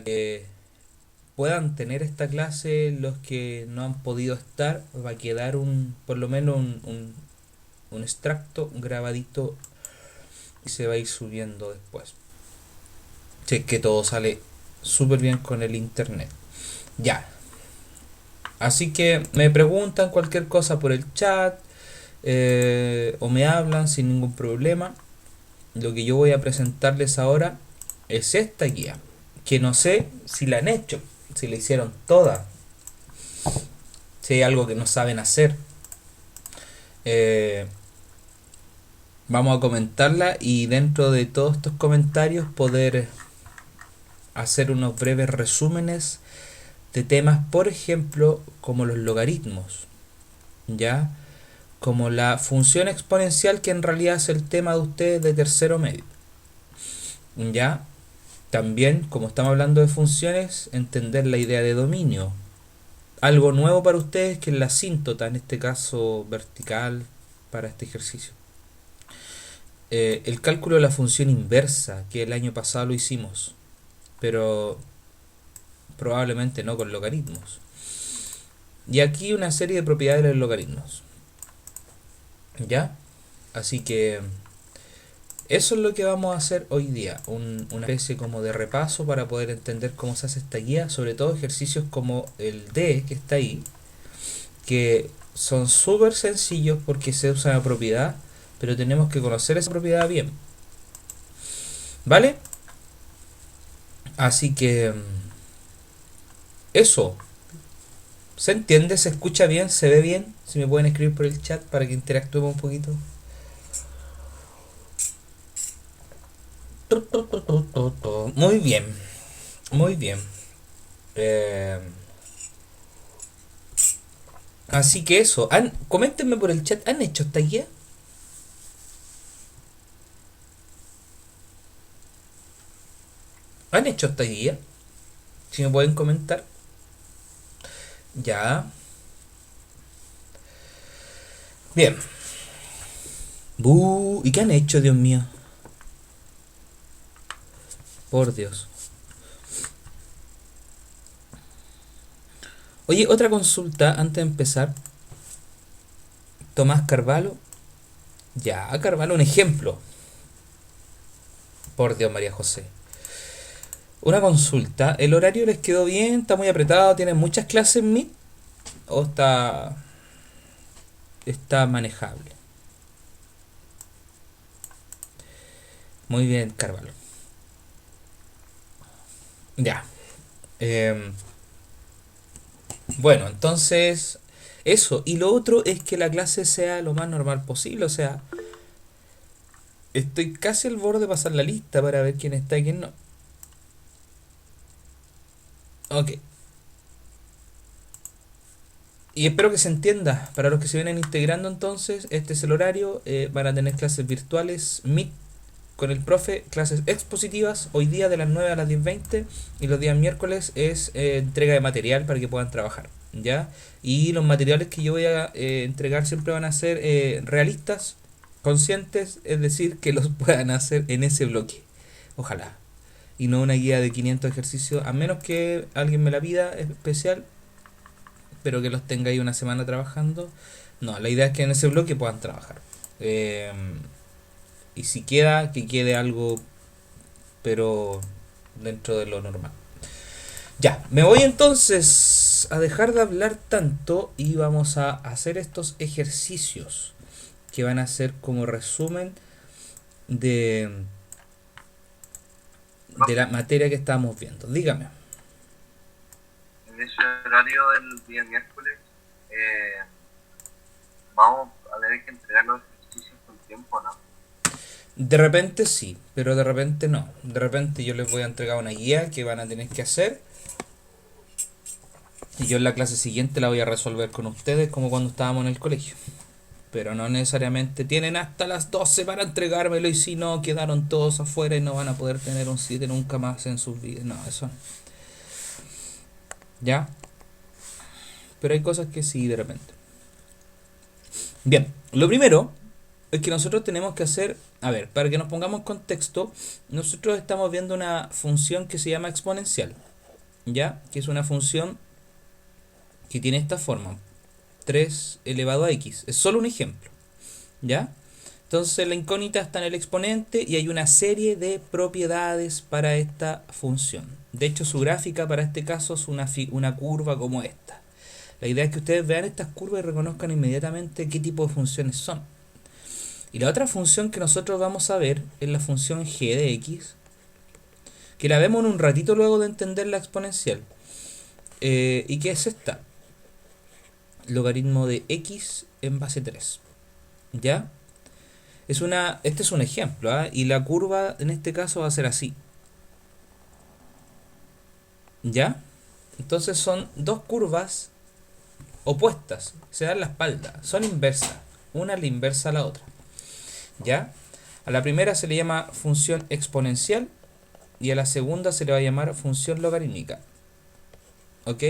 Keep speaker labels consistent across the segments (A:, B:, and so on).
A: que puedan tener esta clase los que no han podido estar. Va a quedar por lo menos un extracto grabadito y se va a ir subiendo después. Si es que todo sale súper bien con el internet. Ya. Así que me preguntan cualquier cosa por el chat, o me hablan sin ningún problema. Lo que yo voy a presentarles ahora es esta guía, que no sé si la han hecho, si la hicieron toda, si hay algo que no saben hacer. Eh, Vamos a comentarla y dentro de todos estos comentarios poder hacer unos breves resúmenes de temas, por ejemplo, como los logaritmos, ¿ya? Como la función exponencial, que en realidad es el tema de ustedes de tercero medio, ¿ya? También, como estamos hablando de funciones, entender la idea de dominio. Algo nuevo para ustedes que es la asíntota, en este caso vertical, para este ejercicio. El cálculo de la función inversa, que el año pasado lo hicimos, pero probablemente no con logaritmos. Y aquí una serie de propiedades de los logaritmos, ¿ya? Así que eso es lo que vamos a hacer hoy día, una especie como de repaso para poder entender cómo se hace esta guía, sobre todo ejercicios como el D que está ahí, que son súper sencillos porque se usa la propiedad, pero tenemos que conocer esa propiedad bien, ¿vale? Así que eso, ¿se entiende? ¿Se escucha bien? ¿Se ve bien? Si me pueden escribir por el chat para que interactuemos un poquito. Muy bien, muy bien. Eh, Así que eso, coméntenme por el chat, ¿han hecho esta guía? ¿Han hecho esta guía? Si me pueden comentar. Ya. Bien. ¿Y qué han hecho, Dios mío? Por Dios. Oye, otra consulta antes de empezar. Tomás Carvalho. Ya, Carvalho, un ejemplo. Por Dios, María José. Una consulta. ¿El horario les quedó bien? ¿Está muy apretado? ¿Tienen muchas clases en Meet? ¿O está manejable? Muy bien, Carvalho. Ya. Eh, bueno, entonces eso. Y lo otro es que la clase sea lo más normal posible. O sea, estoy casi al borde de pasar la lista para ver quién está y quién no. Ok. Y espero que se entienda. Para los que se vienen integrando entonces, este es el horario. Van a tener clases virtuales, Meet con el profe, clases expositivas, hoy día de las 9 a las 10:20. Y los días miércoles es entrega de material para que puedan trabajar, ¿ya? Y los materiales que yo voy a entregar siempre van a ser realistas, conscientes, es decir, que los puedan hacer en ese bloque. Ojalá. Y no una guía de 500 ejercicios, a menos que alguien me la pida especial, pero que los tenga ahí una semana trabajando. No, la idea es que en ese bloque puedan trabajar. Eh, y si queda, que quede algo, pero dentro de lo normal. Ya, me voy entonces a dejar de hablar tanto y vamos a hacer estos ejercicios que van a ser como resumen de, de la materia que estamos viendo. Dígame.
B: En ese horario del día miércoles vamos a tener que entregar los ejercicios con tiempo, ¿no?
A: De repente sí, pero de repente no. De repente yo les voy a entregar una guía que van a tener que hacer y yo en la clase siguiente la voy a resolver con ustedes como cuando estábamos en el colegio. Pero no necesariamente tienen hasta las 12 para entregármelo y si no quedaron todos afuera y no van a poder tener un 7 nunca más en sus vidas. No, eso no. ¿Ya? Pero hay cosas que sí de repente. Bien, lo primero es que nosotros tenemos que hacer, a ver, para que nos pongamos en contexto, nosotros estamos viendo una función que se llama exponencial, ¿ya? Que es una función que tiene esta forma, 3 elevado a x. Es solo un ejemplo, ¿ya? Entonces la incógnita está en el exponente y hay una serie de propiedades para esta función. De hecho, su gráfica para este caso es una curva como esta. La idea es que ustedes vean estas curvas y reconozcan inmediatamente qué tipo de funciones son. Y la otra función que nosotros vamos a ver es la función g de x, que la vemos en un ratito luego de entender la exponencial. ¿Y qué es esta? Logaritmo de x en base 3. ¿Ya? Este es un ejemplo, ¿ah? Y la curva en este caso va a ser así. ¿Ya? Entonces son dos curvas opuestas, se dan la espalda, son inversas, una es la inversa a la otra. ¿Ya? A la primera se le llama función exponencial y a la segunda se le va a llamar función logarítmica. ¿Ok?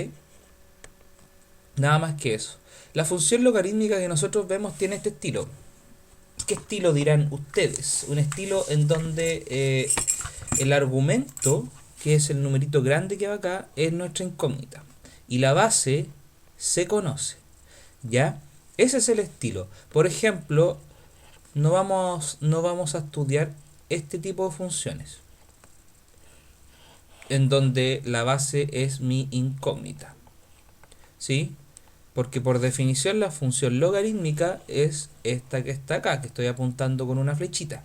A: Nada más que eso. La función logarítmica que nosotros vemos tiene este estilo. ¿Qué estilo dirán ustedes? Un estilo en donde el argumento, que es el numerito grande que va acá, es nuestra incógnita. Y la base se conoce. ¿Ya? Ese es el estilo. Por ejemplo, no vamos a estudiar este tipo de funciones, en donde la base es mi incógnita. ¿Sí? Porque por definición la función logarítmica es esta que está acá, que estoy apuntando con una flechita.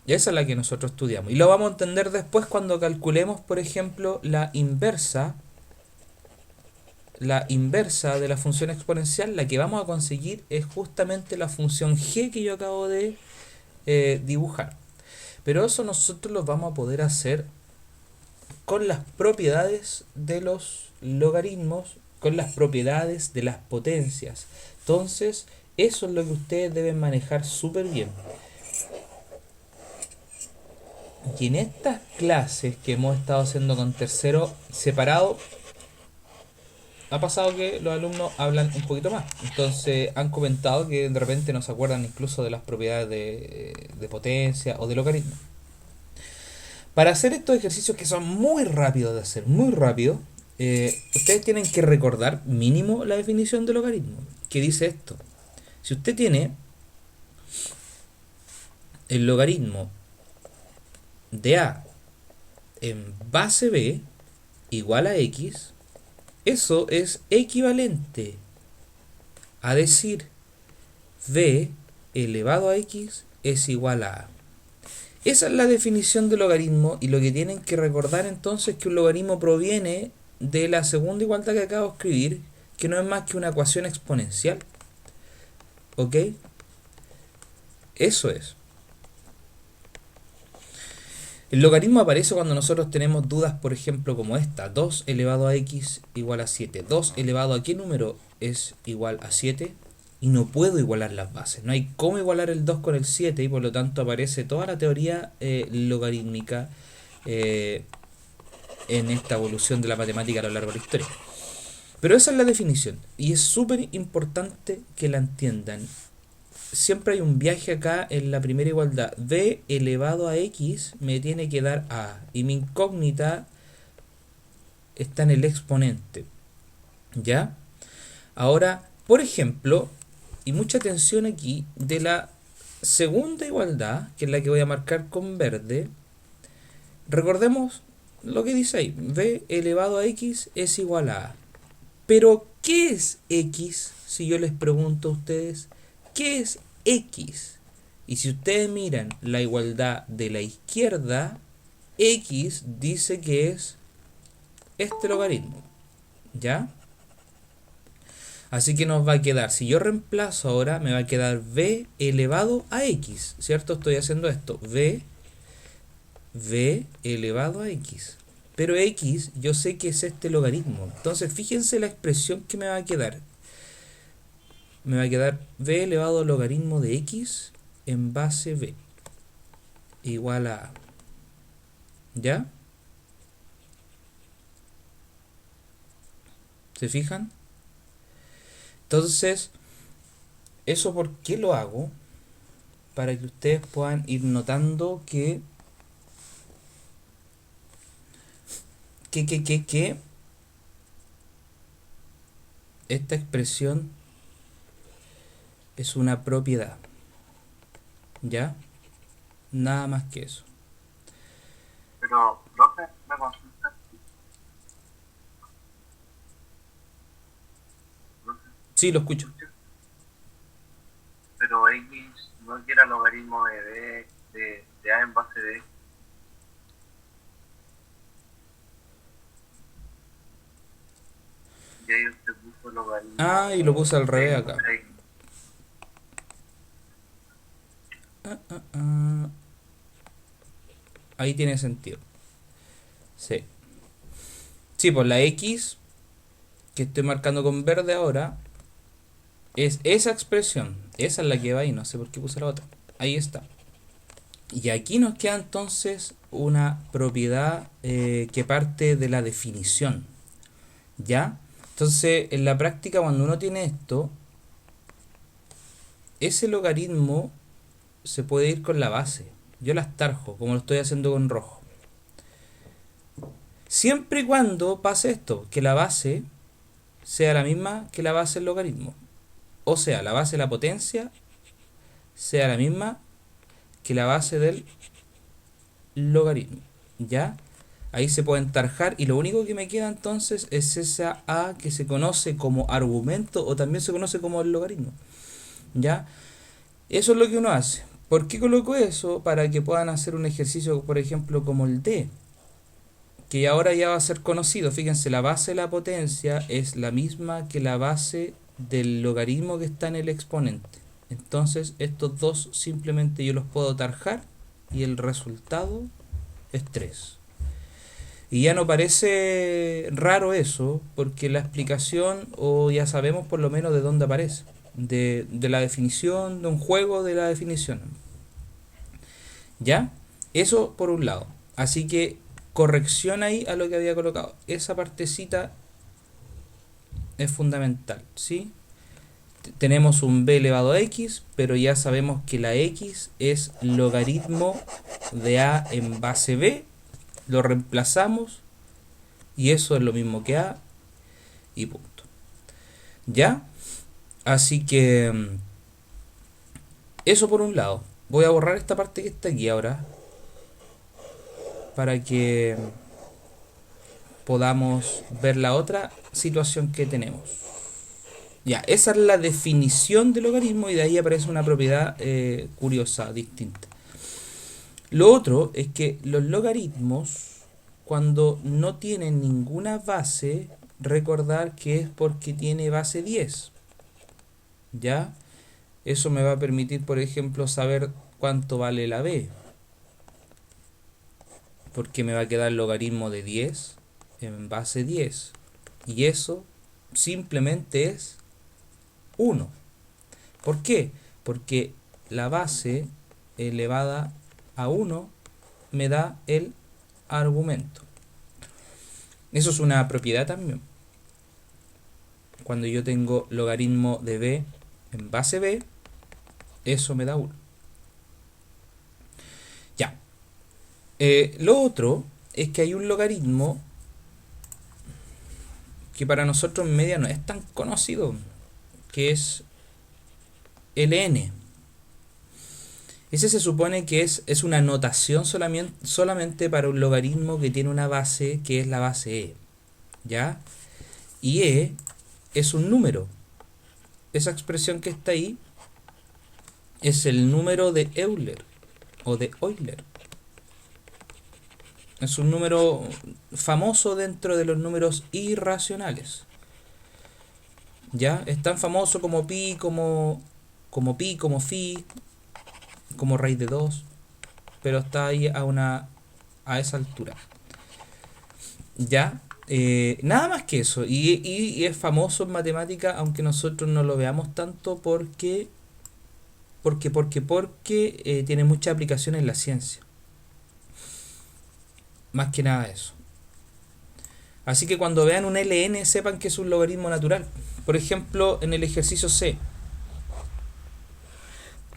A: Y esa es la que nosotros estudiamos. Y lo vamos a entender después cuando calculemos, por ejemplo, la inversa de la función exponencial. La que vamos a conseguir es justamente la función g que yo acabo de dibujar. Pero eso nosotros lo vamos a poder hacer con las propiedades de los logaritmos, con las propiedades de las potencias. Entonces, eso es lo que ustedes deben manejar súper bien. Y en estas clases que hemos estado haciendo con tercero separado, ha pasado que los alumnos hablan un poquito más. Entonces han comentado que de repente no se acuerdan incluso de las propiedades de potencia o de logaritmo. Para hacer estos ejercicios que son muy rápidos de hacer, muy rápido, ustedes tienen que recordar mínimo la definición de logaritmo. ¿Qué dice esto? Si usted tiene el logaritmo de a en base b igual a x, eso es equivalente a decir b elevado a x es igual a. Esa es la definición de logaritmo y lo que tienen que recordar entonces es que un logaritmo proviene de la segunda igualdad que acabo de escribir, que no es más que una ecuación exponencial. ¿Ok? Eso es. El logaritmo aparece cuando nosotros tenemos dudas, por ejemplo, como esta. 2 elevado a x igual a 7. 2 elevado a qué número es igual a 7. Y no puedo igualar las bases. No hay cómo igualar el 2 con el 7 y por lo tanto aparece toda la teoría logarítmica en esta evolución de la matemática a lo largo de la historia. Pero esa es la definición y es súper importante que la entiendan. Siempre hay un viaje acá en la primera igualdad. B elevado a x me tiene que dar a. Y mi incógnita está en el exponente. ¿Ya? Ahora, por ejemplo, y mucha atención aquí, de la segunda igualdad, que es la que voy a marcar con verde, recordemos lo que dice ahí. B elevado a x es igual a A. Pero, ¿qué es x? Si yo les pregunto a ustedes, ¿qué es x? Y si ustedes miran la igualdad de la izquierda, x dice que es este logaritmo. ¿Ya? Así que nos va a quedar, si yo reemplazo ahora, me va a quedar b elevado a x, ¿cierto? Estoy haciendo esto, b elevado a x. Pero x yo sé que es este logaritmo. Entonces fíjense la expresión que me va a quedar. Me va a quedar b elevado al logaritmo de x en base b igual a a. ¿Ya? ¿Se fijan? Entonces, ¿eso por qué lo hago? para que ustedes puedan ir notando que esta expresión es una propiedad. ¿Ya? Nada más que eso.
B: Pero, profe, me consulta. Profe,
A: Sí, lo escucho.
B: pero X no quiera logaritmo de B, de A en base B. Y ahí usted puso logaritmo
A: Ah, y lo puse al revés
B: de
A: acá.
B: X.
A: Ah, ahí tiene sentido. Sí. Sí, pues la X que estoy marcando con verde ahora es esa expresión. Esa es la que va ahí, no sé por qué puse la otra. Ahí está. Y aquí nos queda entonces una propiedad que parte de la definición. ¿Ya? Entonces, en la práctica, cuando uno tiene esto, ese logaritmo se puede ir con la base. Yo las tarjo, como lo estoy haciendo con rojo. Siempre y cuando pase esto, que la base sea la misma que la base del logaritmo. O sea, la base de la potencia sea la misma que la base del logaritmo. ¿Ya? Ahí se pueden tarjar y lo único que me queda entonces es esa a que se conoce como argumento o también se conoce como el logaritmo. ¿Ya? Eso es lo que uno hace. ¿Por qué coloco eso? Para que puedan hacer un ejercicio, por ejemplo, como el D, que ahora ya va a ser conocido. Fíjense, la base de la potencia es la misma que la base del logaritmo que está en el exponente. Entonces, estos dos simplemente yo los puedo tarjar y el resultado es 3. Y ya no parece raro eso, porque la explicación, o ya sabemos por lo menos de dónde aparece. De la definición, de un juego de la definición. ¿Ya? Eso por un lado. Así que corrección ahí a lo que había colocado. Esa partecita es fundamental, ¿sí? Tenemos un b elevado a x, pero ya sabemos que la x es logaritmo de a en base b. Lo reemplazamos y eso es lo mismo que a y punto. ¿Ya? Así que eso por un lado. Voy a borrar esta parte que está aquí ahora para que podamos ver la otra situación que tenemos. Ya, esa es la definición del logaritmo y de ahí aparece una propiedad curiosa, distinta. Lo otro es que los logaritmos, cuando no tienen ninguna base, recordar que es porque tiene base 10. ¿Ya? Eso me va a permitir, por ejemplo, saber cuánto vale la b. Porque me va a quedar el logaritmo de 10 en base 10. Y eso simplemente es 1. ¿Por qué? Porque la base elevada a 1 me da el argumento. Eso es una propiedad también. Cuando yo tengo logaritmo de b en base b, eso me da 1. Ya. Lo otro es que hay un logaritmo que para nosotros en media no es tan conocido, que es ln. Ese se supone que es una notación solamente para un logaritmo que tiene una base que es la base e. ¿Ya? Y e es un número. Esa expresión que está ahí es el número de Euler o de Euler. Es un número famoso dentro de los números irracionales. ¿Ya? Es tan famoso como pi, como phi, como raíz de 2, pero está ahí a esa altura. ¿Ya? Nada más que eso. Y es famoso en matemática, aunque nosotros no lo veamos tanto porque tiene mucha aplicación en la ciencia. Más que nada eso. Así que cuando vean un ln, sepan que es un logaritmo natural. Por ejemplo, en el ejercicio C,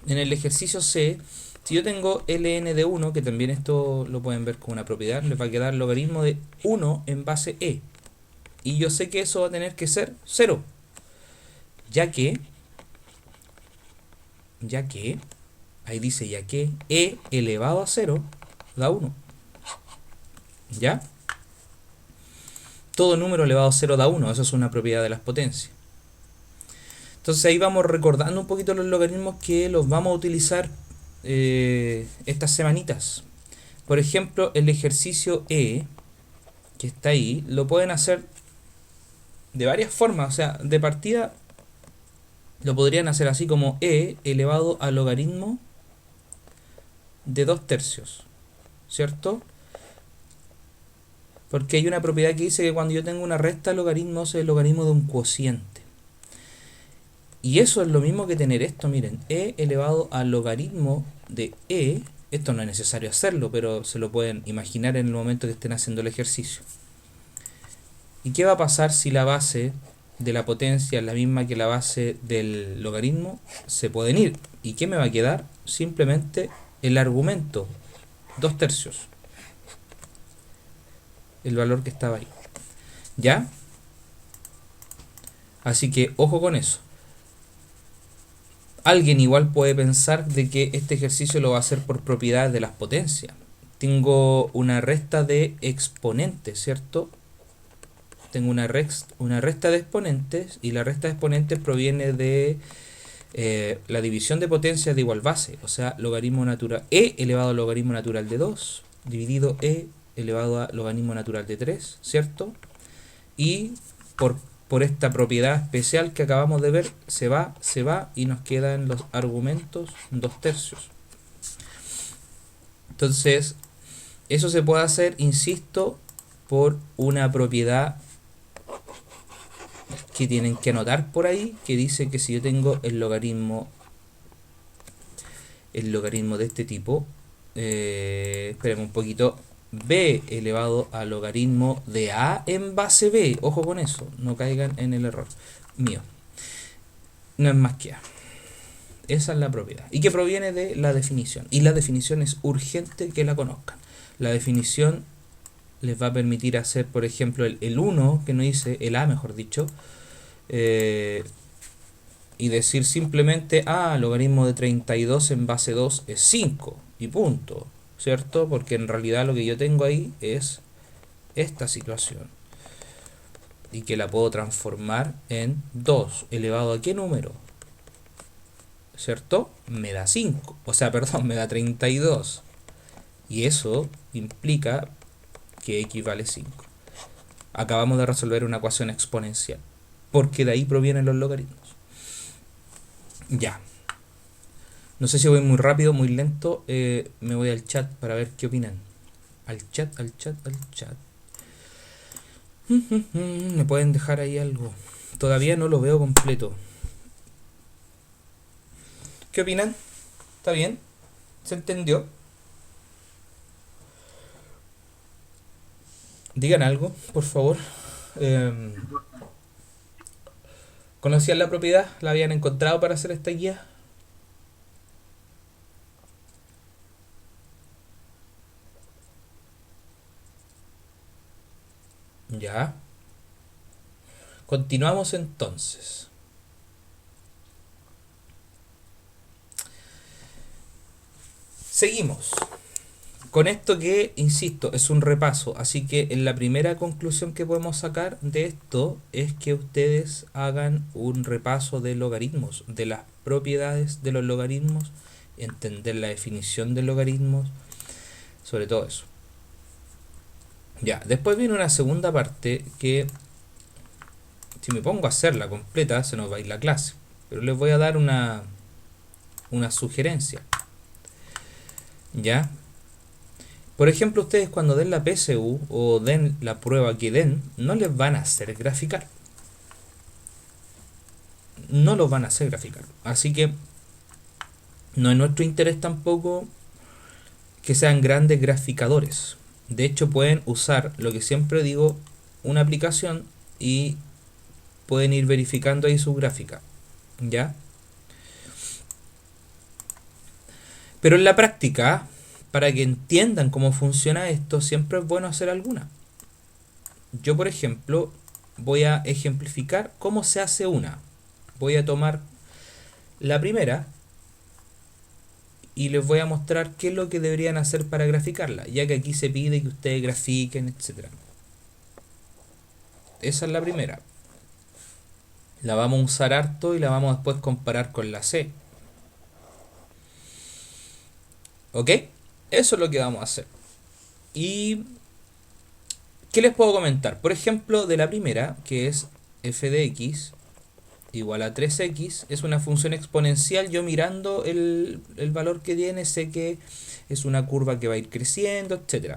A: en el ejercicio C, si yo tengo ln de 1, que también esto lo pueden ver como una propiedad, les va a quedar logaritmo de 1 en base e. Y yo sé que eso va a tener que ser 0. Ya que, ahí dice ya que e elevado a 0 da 1. ¿Ya? Todo número elevado a 0 da 1, eso es una propiedad de las potencias. Entonces ahí vamos recordando un poquito los logaritmos que los vamos a utilizar estas semanitas. Por ejemplo, el ejercicio E, que está ahí, lo pueden hacer de varias formas. O sea, de partida lo podrían hacer así como E elevado al logaritmo de 2/3, ¿cierto? Porque hay una propiedad que dice que cuando yo tengo una recta logaritmo es el logaritmo de un cociente. Y eso es lo mismo que tener esto, miren, e elevado al logaritmo de e. Esto no es necesario hacerlo, pero se lo pueden imaginar en el momento que estén haciendo el ejercicio. ¿Y qué va a pasar si la base de la potencia es la misma que la base del logaritmo? Se pueden ir. ¿Y qué me va a quedar? Simplemente el argumento, 2/3. El valor que estaba ahí. ¿Ya? Así que ojo con eso. Alguien igual puede pensar de que este ejercicio lo va a hacer por propiedades de las potencias. Tengo una resta de exponentes, ¿cierto? Tengo una resta de exponentes y la resta de exponentes proviene de la división de potencias de igual base. O sea, logaritmo natural e elevado al logaritmo natural de 2 dividido e elevado a logaritmo natural de 3, ¿cierto? Y por esta propiedad especial que acabamos de ver, se va y nos quedan los argumentos 2/3. Entonces, eso se puede hacer, insisto, por una propiedad que tienen que anotar por ahí, que dice que si yo tengo el logaritmo de este tipo, espérenme un poquito, b elevado al logaritmo de a en base b. Ojo con eso, no caigan en el error mío. No es más que a. Esa es la propiedad. Y que proviene de la definición. Y la definición es urgente que la conozcan. La definición les va a permitir hacer, por ejemplo, el 1, que no dice, el a mejor dicho, y decir simplemente, logaritmo de 32 en base 2 es 5, y punto. ¿Cierto? Porque en realidad lo que yo tengo ahí es esta situación. Y que la puedo transformar en 2 elevado a ¿qué número? ¿Cierto? Me da 5. O sea, perdón, me da 32. Y eso implica que x vale 5. Acabamos de resolver una ecuación exponencial. Porque de ahí provienen los logaritmos. Ya. No sé si voy muy rápido, muy lento. Me voy al chat para ver qué opinan. Al chat. Me pueden dejar ahí algo. Todavía no lo veo completo. ¿Qué opinan? ¿Está bien? ¿Se entendió? Digan algo, por favor. ¿Conocían la propiedad? ¿La habían encontrado para hacer esta guía? Ya. Continuamos entonces. Seguimos. Con esto que, insisto, es un repaso. Así que en la primera conclusión que podemos sacar de esto es que ustedes hagan un repaso de logaritmos, de las propiedades de los logaritmos, entender la definición de logaritmos, sobre todo eso. Ya, después viene una segunda parte que, si me pongo a hacerla completa, se nos va a ir la clase. Pero les voy a dar una sugerencia. ¿Ya? Por ejemplo, ustedes cuando den la PSU o den la prueba que den, no les van a hacer graficar. No los van a hacer graficar. Así que no es nuestro interés tampoco que sean grandes graficadores. De hecho, pueden usar, lo que siempre digo, una aplicación y pueden ir verificando ahí su gráfica. ¿Ya? Pero en la práctica, para que entiendan cómo funciona esto, siempre es bueno hacer alguna. Yo, por ejemplo, voy a ejemplificar cómo se hace una. Voy a tomar la primera y les voy a mostrar qué es lo que deberían hacer para graficarla, ya que aquí se pide que ustedes grafiquen, etc. Esa es la primera. La vamos a usar harto y la vamos a después comparar con la C. ¿Ok? Eso es lo que vamos a hacer. ¿Y qué les puedo comentar? Por ejemplo, de la primera, que es f de x igual a 3x, es una función exponencial. Yo mirando el valor que tiene, sé que es una curva que va a ir creciendo, etc.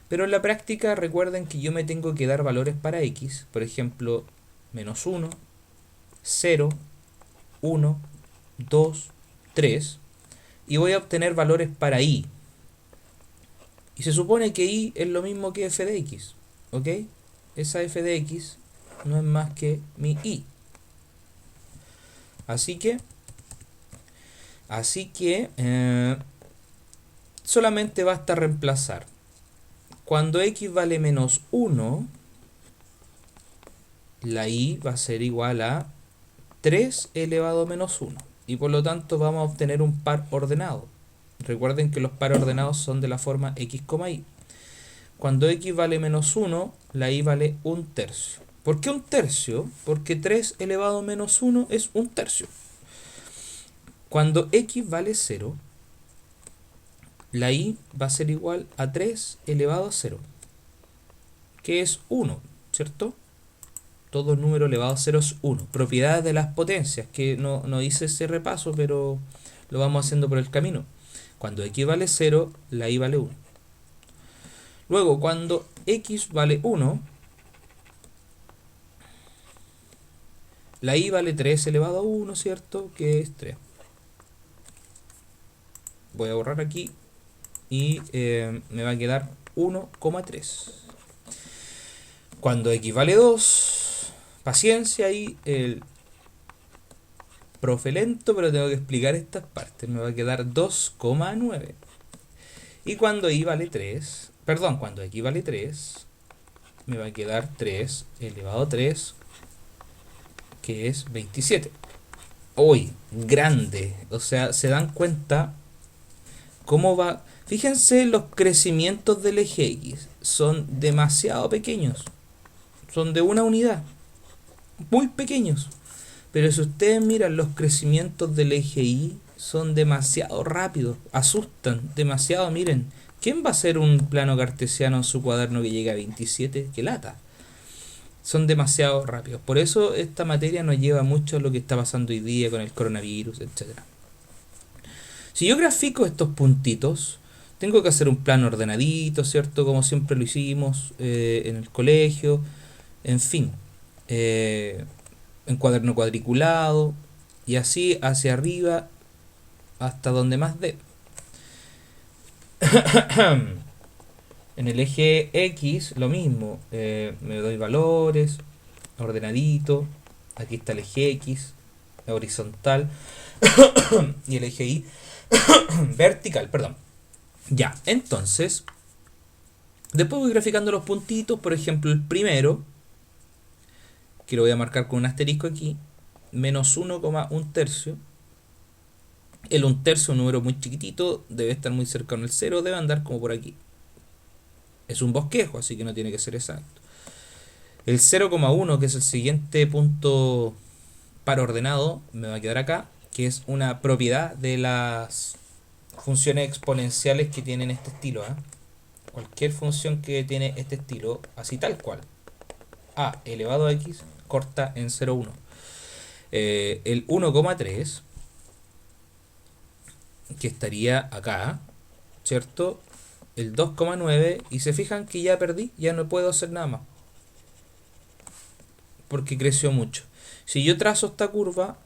A: Pero en la práctica recuerden que yo me tengo que dar valores para x. Por ejemplo, menos 1, 0, 1, 2, 3. Y voy a obtener valores para y. Y se supone que y es lo mismo que f de x. ¿Ok? Esa f de x no es más que mi y. Así que solamente basta reemplazar. Cuando x vale menos 1, la y va a ser igual a 3 elevado a menos 1. Y por lo tanto vamos a obtener un par ordenado. Recuerden que los pares ordenados son de la forma x, y. Cuando x vale menos 1, la y vale 1/3. ¿Por qué 1/3? Porque 3 elevado a menos 1 es 1/3. Cuando x vale 0, la y va a ser igual a 3 elevado a 0, que es 1, ¿cierto? Todo número elevado a 0 es 1. Propiedades de las potencias, que no hice ese repaso, pero lo vamos haciendo por el camino. Cuando x vale 0, la y vale 1. Luego, cuando x vale 1, la y vale 3 elevado a 1, ¿cierto? Que es 3. Voy a borrar aquí y me va a quedar 1,3. Cuando x vale 2, paciencia ahí, el profe lento, pero tengo que explicar estas partes. Me va a quedar 2,9. Y cuando y vale 3, perdón, cuando x vale 3, me va a quedar 3 elevado a 3, que es 27. Uy, grande. O sea, se dan cuenta cómo va. Fíjense, los crecimientos del eje X son demasiado pequeños. Son de una unidad. Muy pequeños. Pero si ustedes miran los crecimientos del eje Y, son demasiado rápidos. Asustan demasiado. Miren, ¿quién va a hacer un plano cartesiano en su cuaderno que llegue a 27? ¡Qué lata! Son demasiado rápidos. Por eso esta materia nos lleva mucho a lo que está pasando hoy día con el coronavirus, etc. Si yo grafico estos puntitos, tengo que hacer un plano ordenadito, ¿cierto? Como siempre lo hicimos en el colegio. En fin, en cuaderno cuadriculado. Y así hacia arriba hasta donde más dé. En el eje X lo mismo. Me doy valores, ordenadito. Aquí está el eje X, horizontal. Y el eje Y vertical, perdón. Ya, entonces después voy graficando los puntitos. Por ejemplo, el primero, que lo voy a marcar con un asterisco aquí, menos 1,1/3. El 1/3 es un número muy chiquitito, debe estar muy cercano al 0, debe andar como por aquí. Es un bosquejo, así que no tiene que ser exacto. El 0,1, que es el siguiente punto par ordenado, me va a quedar acá, que es una propiedad de las funciones exponenciales que tienen este estilo. Cualquier función que tiene este estilo, así tal cual, a elevado a x, corta en 0,1. El 1,3, que estaría acá, ¿cierto? El 2,9, y se fijan que ya perdí, ya no puedo hacer nada más, porque creció mucho. Si yo trazo esta curva,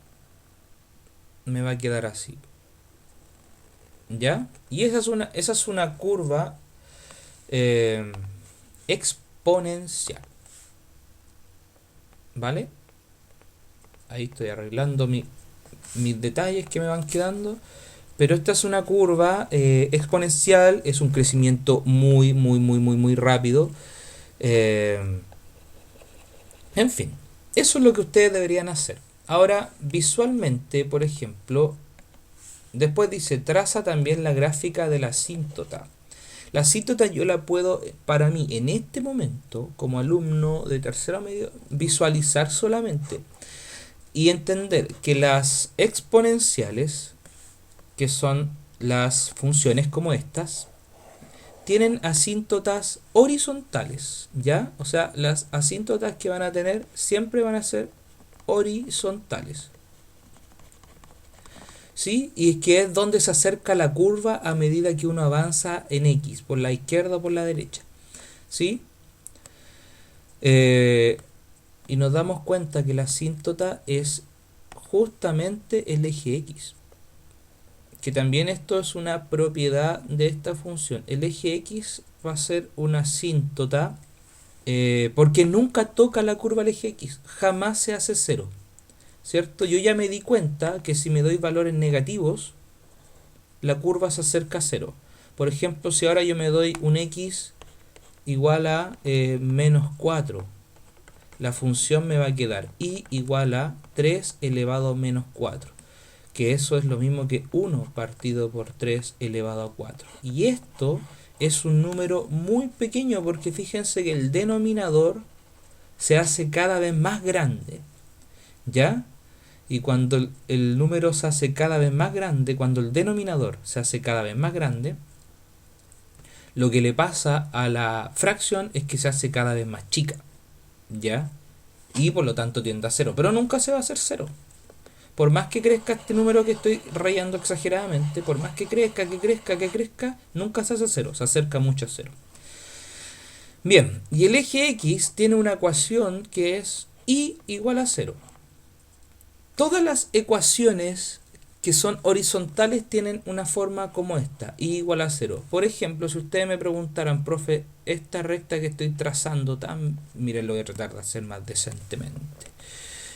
A: me va a quedar así, ¿ya? Y esa es una curva exponencial, ¿vale? Ahí estoy arreglando mis detalles que me van quedando. Pero esta es una curva exponencial, es un crecimiento muy, muy, muy, muy, muy rápido. Eh, en fin, eso es lo que ustedes deberían hacer. Ahora, visualmente, por ejemplo, después dice, traza también la gráfica de la asíntota. La asíntota yo la puedo, para mí, en este momento, como alumno de tercero medio, visualizar solamente y entender que las exponenciales, que son las funciones como estas, tienen asíntotas horizontales, ¿ya? O sea, las asíntotas que van a tener siempre van a ser horizontales, ¿sí? Y es que es donde se acerca la curva a medida que uno avanza en X, por la izquierda o por la derecha, ¿sí? Eh, y nos damos cuenta que la asíntota es justamente el eje X. Que también esto es una propiedad de esta función. El eje X va a ser una asíntota porque nunca toca la curva al eje X, jamás se hace cero, ¿cierto? Yo ya me di cuenta que si me doy valores negativos, la curva se acerca a cero. Por ejemplo, si ahora yo me doy un X igual a menos 4, la función me va a quedar y igual a 3 elevado a menos 4, que eso es lo mismo que 1 partido por 3 elevado a 4. Y esto es un número muy pequeño porque fíjense que el denominador se hace cada vez más grande, ¿ya? Y cuando el número se hace cada vez más grande, cuando el denominador se hace cada vez más grande, lo que le pasa a la fracción es que se hace cada vez más chica, ¿ya? Y por lo tanto tiende a cero, pero nunca se va a hacer cero. Por más que crezca este número que estoy rayando exageradamente, por más que crezca, que crezca, nunca se hace cero, se acerca mucho a cero. Bien, y el eje X tiene una ecuación que es y igual a cero. Todas las ecuaciones que son horizontales tienen una forma como esta, y igual a cero. Por ejemplo, si ustedes me preguntaran, profe, esta recta que estoy trazando tan... Miren, lo voy a tratar de hacer más decentemente.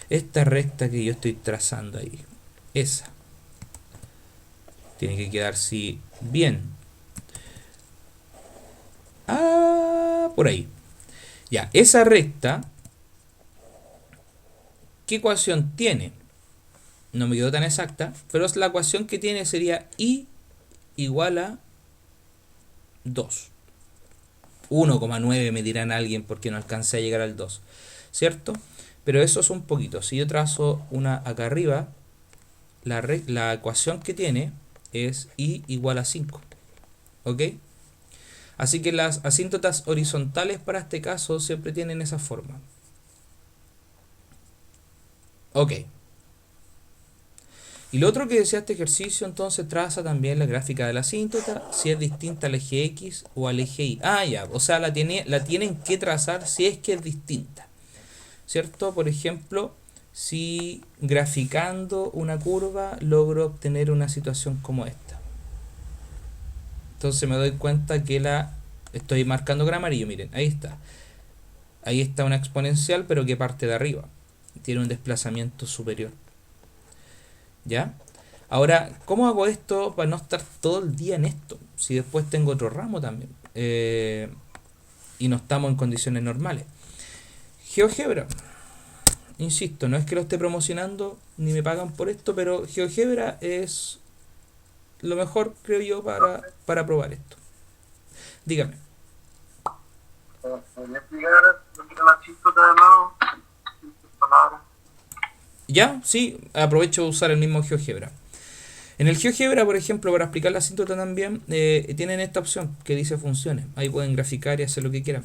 A: Esta recta que yo estoy trazando ahí, esa, tiene que quedar así bien. Por ahí. Ya, esa recta, ¿qué ecuación tiene? No me quedó tan exacta, pero la ecuación que tiene sería y igual a 2. 1,9 me dirán alguien porque no alcancé a llegar al 2, ¿cierto? Pero eso es un poquito. Si yo trazo una acá arriba, la ecuación que tiene es y igual a 5. ¿Ok? Así que las asíntotas horizontales para este caso siempre tienen esa forma. Ok. Y lo otro que decía este ejercicio, entonces traza también la gráfica de la asíntota, si es distinta al eje X o al eje Y. Ya, o sea, la tienen que trazar si es que es distinta, ¿cierto? Por ejemplo, si graficando una curva logro obtener una situación como esta. Entonces me doy cuenta que la estoy marcando con amarillo, miren, ahí está. Ahí está una exponencial, pero que parte de arriba. Tiene un desplazamiento superior. ¿Ya? Ahora, ¿cómo hago esto para no estar todo el día en esto? Si después tengo otro ramo también. Y no estamos en condiciones normales. GeoGebra. Insisto, no es que lo esté promocionando, ni me pagan por esto, pero GeoGebra es lo mejor, creo yo, para probar esto. Dígame.
B: ¿Podría explicar lo que era la asíntota de nuevo? Palabras.
A: ¿Ya? Sí, aprovecho de usar el mismo GeoGebra. En el GeoGebra, por ejemplo, para explicar la asíntota también, tienen esta opción que dice funciones. Ahí pueden graficar y hacer lo que quieran.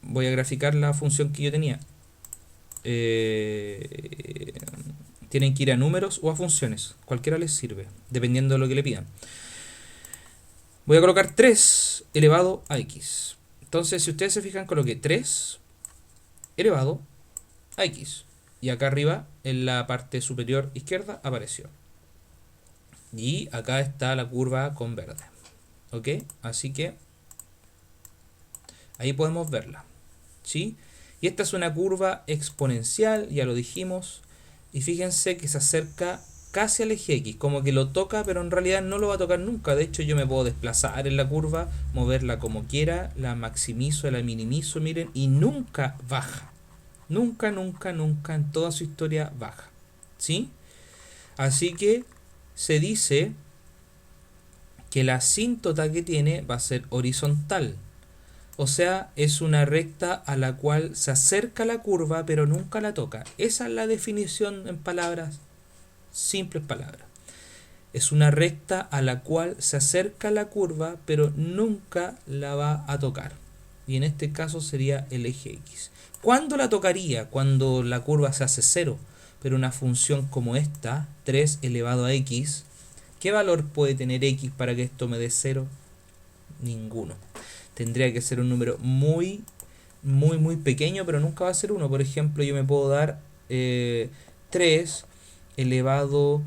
A: Voy a graficar la función que yo tenía. Tienen que ir a números o a funciones. Cualquiera les sirve, dependiendo de lo que le pidan. Voy a colocar 3 elevado a x. Entonces, si ustedes se fijan, coloqué 3 elevado a x. Y acá arriba, en la parte superior izquierda, apareció. Y acá está la curva con verde. ¿Ok? Así que ahí podemos verla. ¿Sí? Y esta es una curva exponencial, ya lo dijimos. Y fíjense que se acerca casi al eje X, como que lo toca, pero en realidad no lo va a tocar nunca. De hecho, yo me puedo desplazar en la curva, moverla como quiera, la maximizo, la minimizo, miren, y nunca baja. Nunca, nunca, nunca en toda su historia baja. ¿Sí? Así que se dice que la asíntota que tiene va a ser horizontal. O sea, es una recta a la cual se acerca la curva, pero nunca la toca. Esa es la definición en palabras, simples palabras. Es una recta a la cual se acerca la curva, pero nunca la va a tocar. Y en este caso sería el eje X. ¿Cuándo la tocaría? Cuando la curva se hace 0. Pero una función como esta, 3 elevado a x, ¿qué valor puede tener x para que esto me dé 0? Ninguno. Tendría que ser un número muy, muy, muy pequeño, pero nunca va a ser 1. Por ejemplo, yo me puedo dar 3 elevado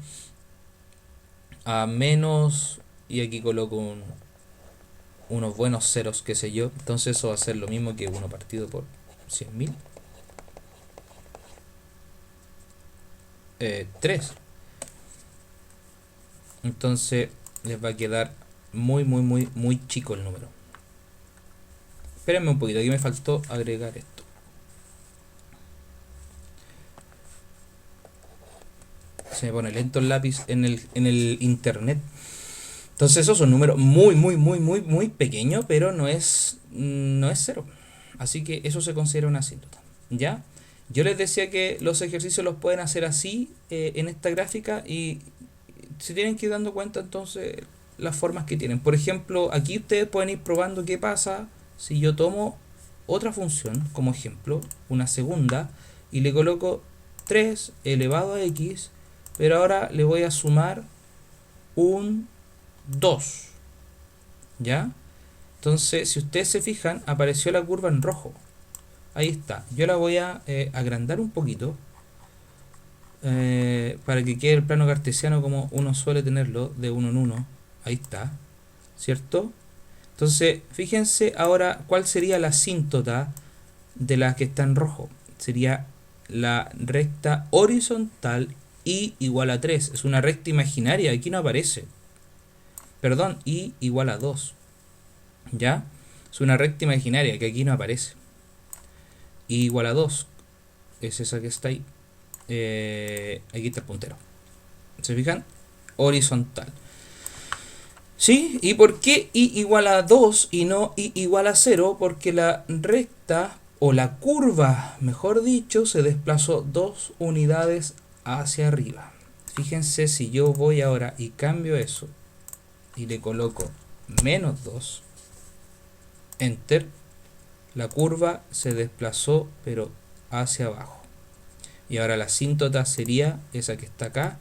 A: a menos, y aquí coloco unos buenos ceros, qué sé yo. Entonces eso va a ser lo mismo que 1 partido por 100.000. 3. Entonces les va a quedar muy, muy, muy, muy chico el número. Espérenme un poquito, aquí me faltó agregar esto. Se me pone lento el lápiz en el internet. Entonces eso es un número muy, muy, muy, muy, muy pequeño, pero no es 0. Así que eso se considera una asíntota. ¿Ya? Yo les decía que los ejercicios los pueden hacer así en esta gráfica, y se tienen que ir dando cuenta entonces las formas que tienen. Por ejemplo, aquí ustedes pueden ir probando qué pasa si yo tomo otra función como ejemplo, una segunda, y le coloco 3 elevado a x, pero ahora le voy a sumar un 2. ¿Ya? Entonces, si ustedes se fijan, apareció la curva en rojo. Ahí está. Yo la voy a agrandar un poquito para que quede el plano cartesiano como uno suele tenerlo, de uno en uno. Ahí está. ¿Cierto? Entonces, fíjense ahora cuál sería la asíntota de la que está en rojo. Sería la recta horizontal y igual a 3. Es una recta imaginaria, aquí no aparece. Perdón, y igual a 2. ¿Ya? Es una recta imaginaria que aquí no aparece. Y igual a 2. Es esa que está ahí. Aquí está el puntero. ¿Se fijan? Horizontal. ¿Sí? ¿Y por qué i igual a 2 y no i igual a 0? Porque la recta, o la curva, mejor dicho, se desplazó 2 unidades hacia arriba. Fíjense, si yo voy ahora y cambio eso y le coloco menos 2, enter, la curva se desplazó pero hacia abajo. Y ahora la asíntota sería esa que está acá,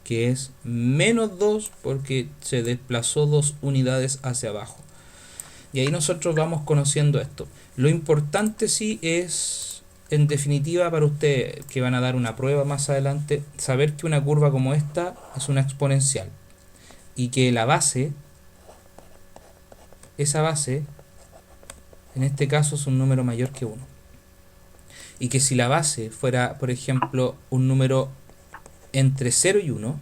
A: que es menos 2 porque se desplazó 2 unidades hacia abajo. Y ahí nosotros vamos conociendo esto. Lo importante sí es, en definitiva, para ustedes que van a dar una prueba más adelante, saber que una curva como esta es una exponencial. Y que la base, esa base, en este caso es un número mayor que 1. Y que si la base fuera, por ejemplo, un número entre 0 y 1,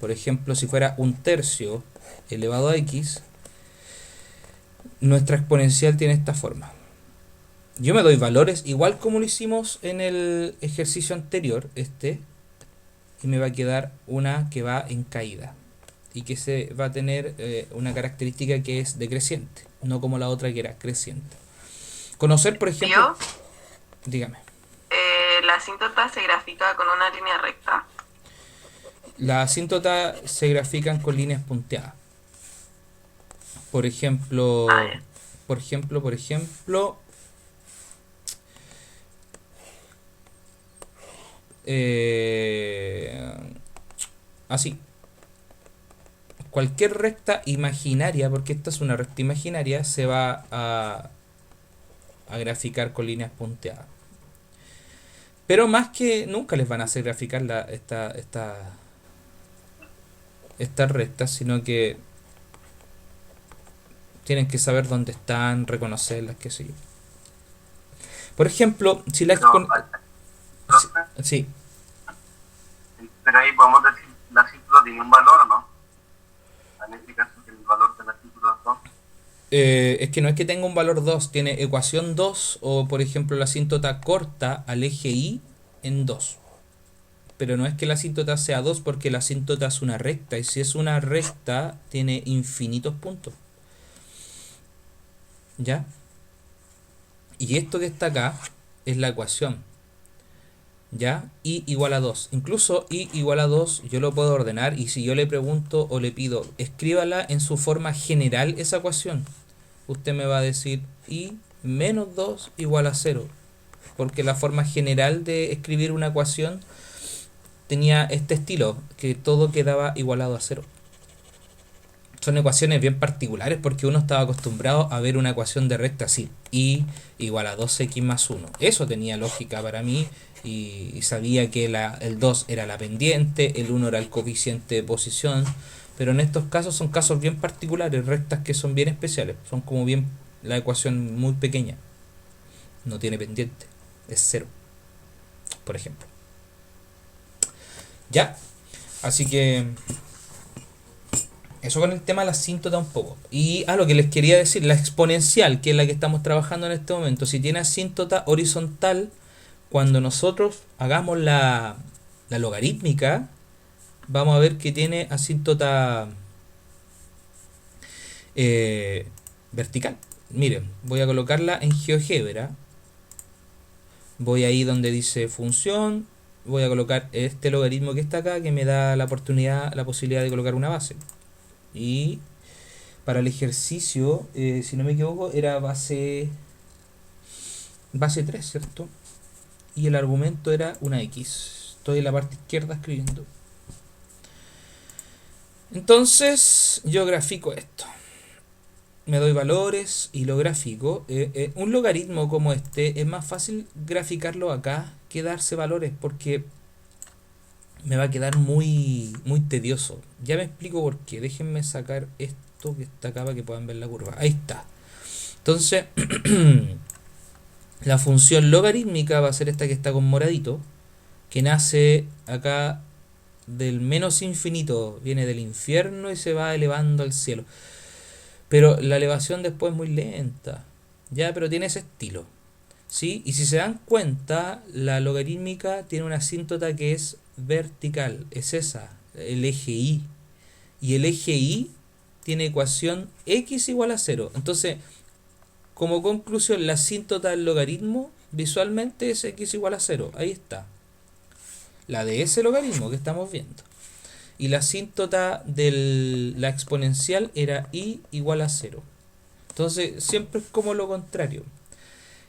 A: por ejemplo, si fuera un tercio elevado a x, nuestra exponencial tiene esta forma. Yo me doy valores igual como lo hicimos en el ejercicio anterior, y me va a quedar una que va en caída y que se va a tener una característica que es decreciente, no como la otra que era creciente. Conocer, por ejemplo...
C: Tío,
A: Dígame.
C: la asíntota se grafica con una línea recta.
A: Las asíntotas se grafican con líneas punteadas. Por ejemplo,
C: Ya.
A: por ejemplo, así. Cualquier recta imaginaria, porque esta es una recta imaginaria, se va a graficar con líneas punteadas. Pero más que nunca les van a hacer graficar estas rectas, sino que tienen que saber dónde están, reconocerlas, qué sé yo. Por ejemplo, si la
B: Pero,
A: expon...
B: profe,
A: Sí,
B: pero ahí podemos tiene un valor, ¿o no? En este caso, el valor de la asíntota 2.
A: Es que no es que tenga un valor 2, tiene ecuación 2 o por ejemplo la asíntota corta al eje Y en 2. Pero no es que la asíntota sea 2 porque la asíntota es una recta y si es una recta tiene infinitos puntos. ¿Ya? Y esto que está acá es la ecuación. ¿Ya? Y igual a 2. Incluso y igual a 2 yo lo puedo ordenar y si yo le pregunto o le pido, escríbala en su forma general esa ecuación. Usted me va a decir y menos 2 igual a 0. Porque la forma general de escribir una ecuación tenía este estilo, que todo quedaba igualado a 0. Son ecuaciones bien particulares porque uno estaba acostumbrado a ver una ecuación de recta así, y igual a 2x más 1. Eso tenía lógica para mí y sabía que el 2 era la pendiente, el 1 era el coeficiente de posición, pero en estos casos son casos bien particulares, rectas que son bien especiales, son como bien la ecuación muy pequeña, no tiene pendiente, es 0, por ejemplo. ¿Ya? Así que eso con el tema de la asíntota un poco. Y lo que les quería decir, la exponencial, que es la que estamos trabajando en este momento, si tiene asíntota horizontal, cuando nosotros hagamos la logarítmica, vamos a ver que tiene asíntota vertical. Miren, voy a colocarla en GeoGebra. Voy ahí donde dice función. Voy a colocar este logaritmo que está acá, que me da la posibilidad de colocar una base. Y para el ejercicio, si no me equivoco, era base 3, ¿cierto? Y el argumento era una X. Estoy en la parte izquierda escribiendo. Entonces, yo grafico esto. Me doy valores y lo grafico. Un logaritmo como este es más fácil graficarlo acá que darse valores porque me va a quedar muy tedioso. Ya me explico por qué. Déjenme sacar esto que está acá para que puedan ver la curva. Ahí está. Entonces, la función logarítmica va a ser esta que está con moradito, que nace acá del menos infinito, viene del infierno y se va elevando al cielo. Pero la elevación después es muy lenta. Ya, pero tiene ese estilo. ¿Sí? Y si se dan cuenta, la logarítmica tiene una asíntota que es vertical, es esa, el eje Y. Y el eje Y tiene ecuación x igual a 0. Entonces, como conclusión, la asíntota del logaritmo visualmente es x igual a 0. Ahí está. La de ese logaritmo que estamos viendo. Y la asíntota de la exponencial era y igual a 0. Entonces, siempre es como lo contrario.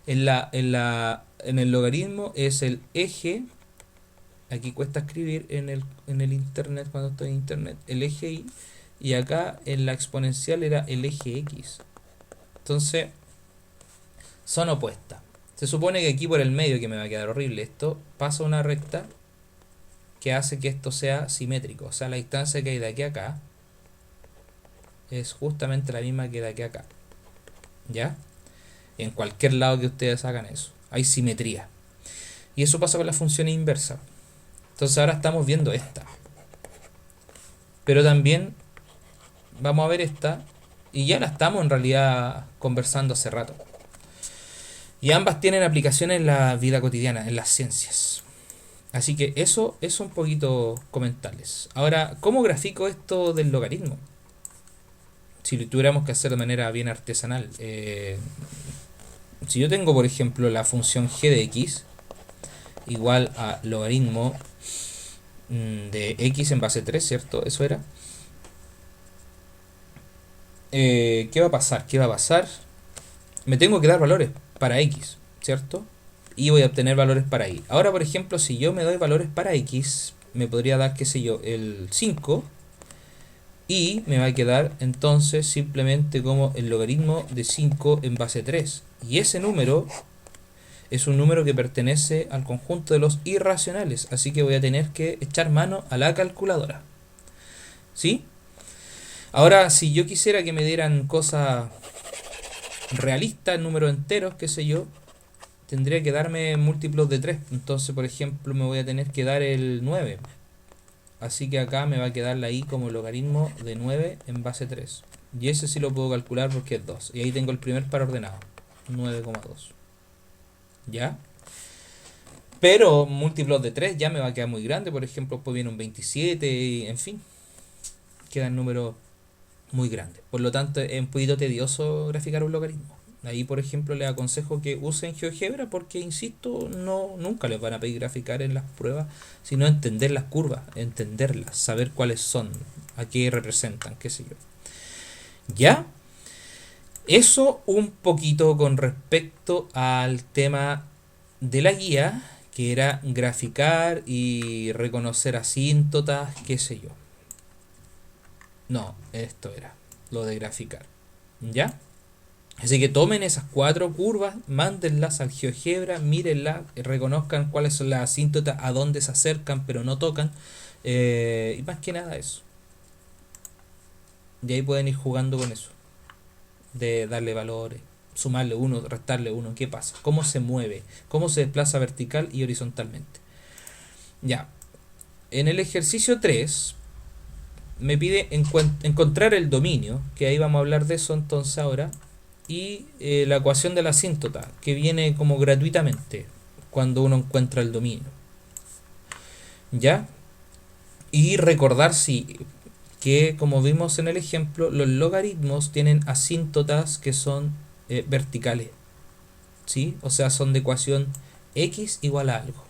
A: En el logaritmo es el eje, aquí cuesta escribir en el internet cuando estoy en internet, el eje y acá en la exponencial era el eje x. Entonces, son opuestas. Se supone que aquí por el medio, que me va a quedar horrible esto, pasa una recta que hace que esto sea simétrico. O sea, la distancia que hay de aquí a acá es justamente la misma que de aquí a acá. ¿Ya? En cualquier lado que ustedes hagan eso. Hay simetría. Y eso pasa con la función inversa. Entonces ahora estamos viendo esta. Pero también vamos a ver esta. Y ya la estamos en realidad conversando hace rato. Y ambas tienen aplicaciones en la vida cotidiana, en las ciencias. Así que eso es un poquito comentarles. Ahora, ¿cómo grafico esto del logaritmo? Si lo tuviéramos que hacer de manera bien artesanal. Si yo tengo, por ejemplo, la función g de x igual a logaritmo de x en base 3, ¿cierto? Eso era. ¿Qué va a pasar? ¿Qué va a pasar? Me tengo que dar valores para x, ¿cierto? Y voy a obtener valores para y. Ahora, por ejemplo, si yo me doy valores para x, me podría dar, qué sé yo, el 5. Y me va a quedar entonces simplemente como el logaritmo de 5 en base 3. Y ese número es un número que pertenece al conjunto de los irracionales. Así que voy a tener que echar mano a la calculadora. ¿Sí? Ahora, si yo quisiera que me dieran cosas realistas, números enteros, qué sé yo, tendría que darme múltiplos de 3. Entonces, por ejemplo, me voy a tener que dar el 9. Así que acá me va a quedar la i como logaritmo de 9 en base 3. Y ese sí lo puedo calcular porque es 2. Y ahí tengo el primer par ordenado. 9,2. ¿Ya? Pero múltiplos de 3 ya me va a quedar muy grande. Por ejemplo, pues viene un 27 y en fin. Quedan números muy grandes. Por lo tanto, es un poquito tedioso graficar un logaritmo. Ahí, por ejemplo, les aconsejo que usen GeoGebra porque, insisto, nunca les van a pedir graficar en las pruebas, sino entender las curvas, entenderlas, saber cuáles son, a qué representan, qué sé yo. ¿Ya? Eso un poquito con respecto al tema de la guía, que era graficar y reconocer asíntotas, qué sé yo. No, esto era lo de graficar. ¿Ya? Así que tomen esas 4 curvas, mándenlas al GeoGebra, mírenlas, reconozcan cuáles son las asíntotas, a dónde se acercan pero no tocan. Y más que nada eso. Y ahí pueden ir jugando con eso. De darle valores, sumarle uno, restarle uno, ¿qué pasa? ¿Cómo se mueve? ¿Cómo se desplaza vertical y horizontalmente? Ya. En el ejercicio 3 me pide encontrar el dominio, que ahí vamos a hablar de eso entonces ahora, y la ecuación de la asíntota, que viene como gratuitamente cuando uno encuentra el dominio. ¿Ya? Y recordar que, como vimos en el ejemplo, los logaritmos tienen asíntotas que son verticales. ¿Sí? O sea, son de ecuación x igual a algo.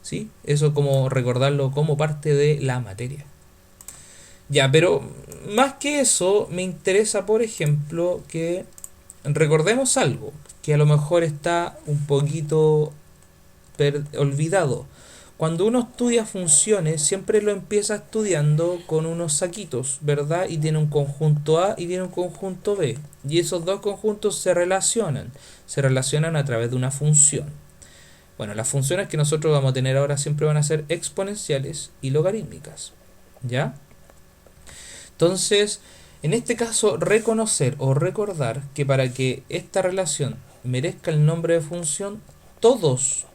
A: ¿Sí? Eso como recordarlo como parte de la materia. Ya, pero más que eso, me interesa, por ejemplo, que recordemos algo que a lo mejor está un poquito olvidado. Cuando uno estudia funciones, siempre lo empieza estudiando con unos saquitos, ¿verdad? Y tiene un conjunto A y tiene un conjunto B. Y esos dos conjuntos se relacionan. Se relacionan a través de una función. Bueno, las funciones que nosotros vamos a tener ahora siempre van a ser exponenciales y logarítmicas. ¿Ya? Entonces, en este caso, reconocer o recordar que para que esta relación merezca el nombre de función, todos,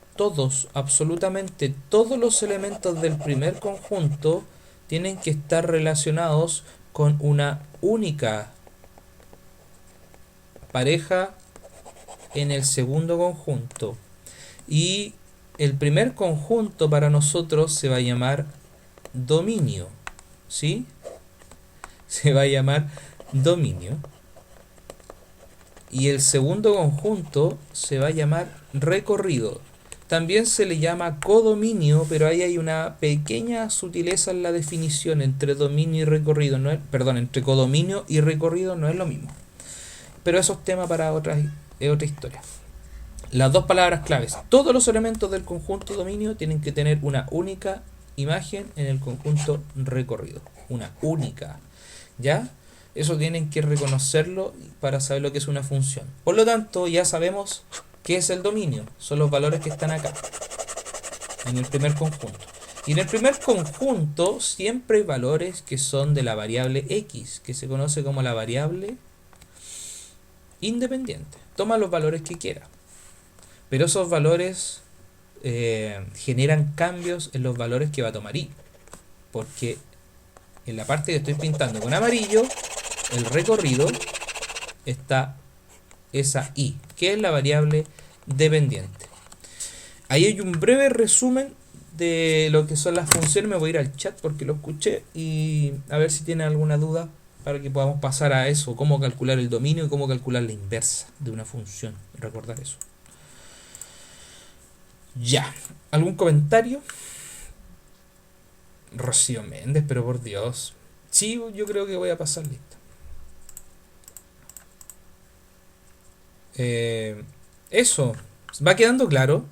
A: absolutamente todos los elementos del primer conjunto tienen que estar relacionados con una única pareja en el segundo conjunto. Y el primer conjunto para nosotros se va a llamar dominio, ¿sí? Se va a llamar dominio. Y el segundo conjunto se va a llamar recorrido. También se le llama codominio, pero ahí hay una pequeña sutileza en la definición entre dominio y recorrido. No es, perdón, entre codominio y recorrido no es lo mismo. Pero eso es tema para otra historia. Las dos palabras claves. Todos los elementos del conjunto dominio tienen que tener una única imagen en el conjunto recorrido. Una única. ¿Ya? Eso tienen que reconocerlo para saber lo que es una función. Por lo tanto, ya sabemos qué es el dominio. Son los valores que están acá, en el primer conjunto. Y en el primer conjunto siempre hay valores que son de la variable x, que se conoce como la variable independiente. Toma los valores que quiera. Pero esos valores generan cambios en los valores que va a tomar y. Porque en la parte que estoy pintando con amarillo, el recorrido, está esa y, que es la variable dependiente. Ahí hay un breve resumen de lo que son las funciones. Me voy a ir al chat porque lo escuché y a ver si tienen alguna duda para que podamos pasar a eso, cómo calcular el dominio y cómo calcular la inversa de una función. Recordar eso. Ya, ¿algún comentario? Rocío Méndez, pero por Dios. Sí, yo creo que voy a pasar lista. Eso, ¿va quedando claro?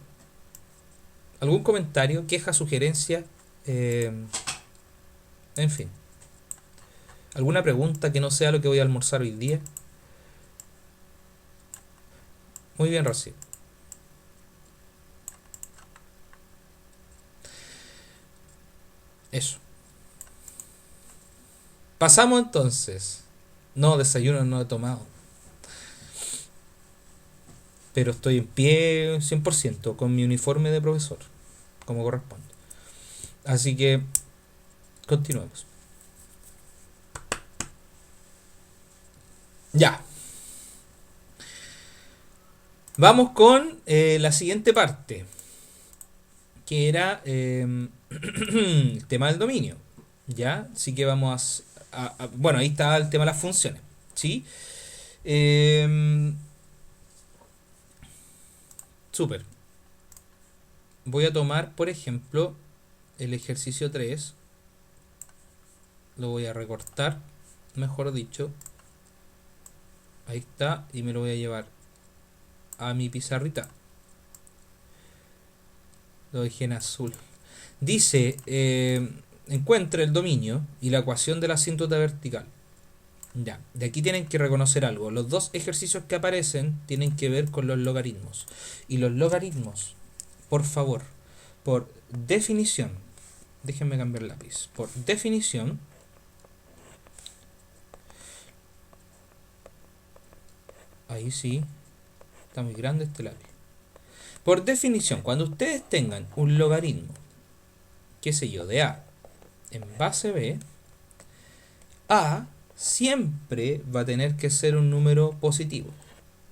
A: ¿Algún comentario, queja, sugerencia? En fin. ¿Alguna pregunta que no sea lo que voy a almorzar hoy día? Muy bien, Rocío. Eso. Pasamos entonces. No, desayuno no he tomado. Pero estoy en pie 100% con mi uniforme de profesor, como corresponde. Así que Continuemos. Ya. Vamos con la siguiente parte, que era el tema del dominio. ¿Ya? Así que vamos bueno, ahí está el tema de las funciones. ¿Sí? Súper. Voy a tomar, por ejemplo, el ejercicio 3. Lo voy a recortar, mejor dicho. Ahí está, y me lo voy a llevar a mi pizarrita. Lo dejé en azul. Dice, encuentre el dominio y la ecuación de la asíntota vertical. Ya, de aquí tienen que reconocer algo. Los dos ejercicios que aparecen tienen que ver con los logaritmos. Y los logaritmos, por favor, por definición, déjenme cambiar el lápiz. Por definición, ahí sí, está muy grande este lápiz. Por definición, cuando ustedes tengan un logaritmo, qué sé yo, de A en base B, A siempre va a tener que ser un número positivo.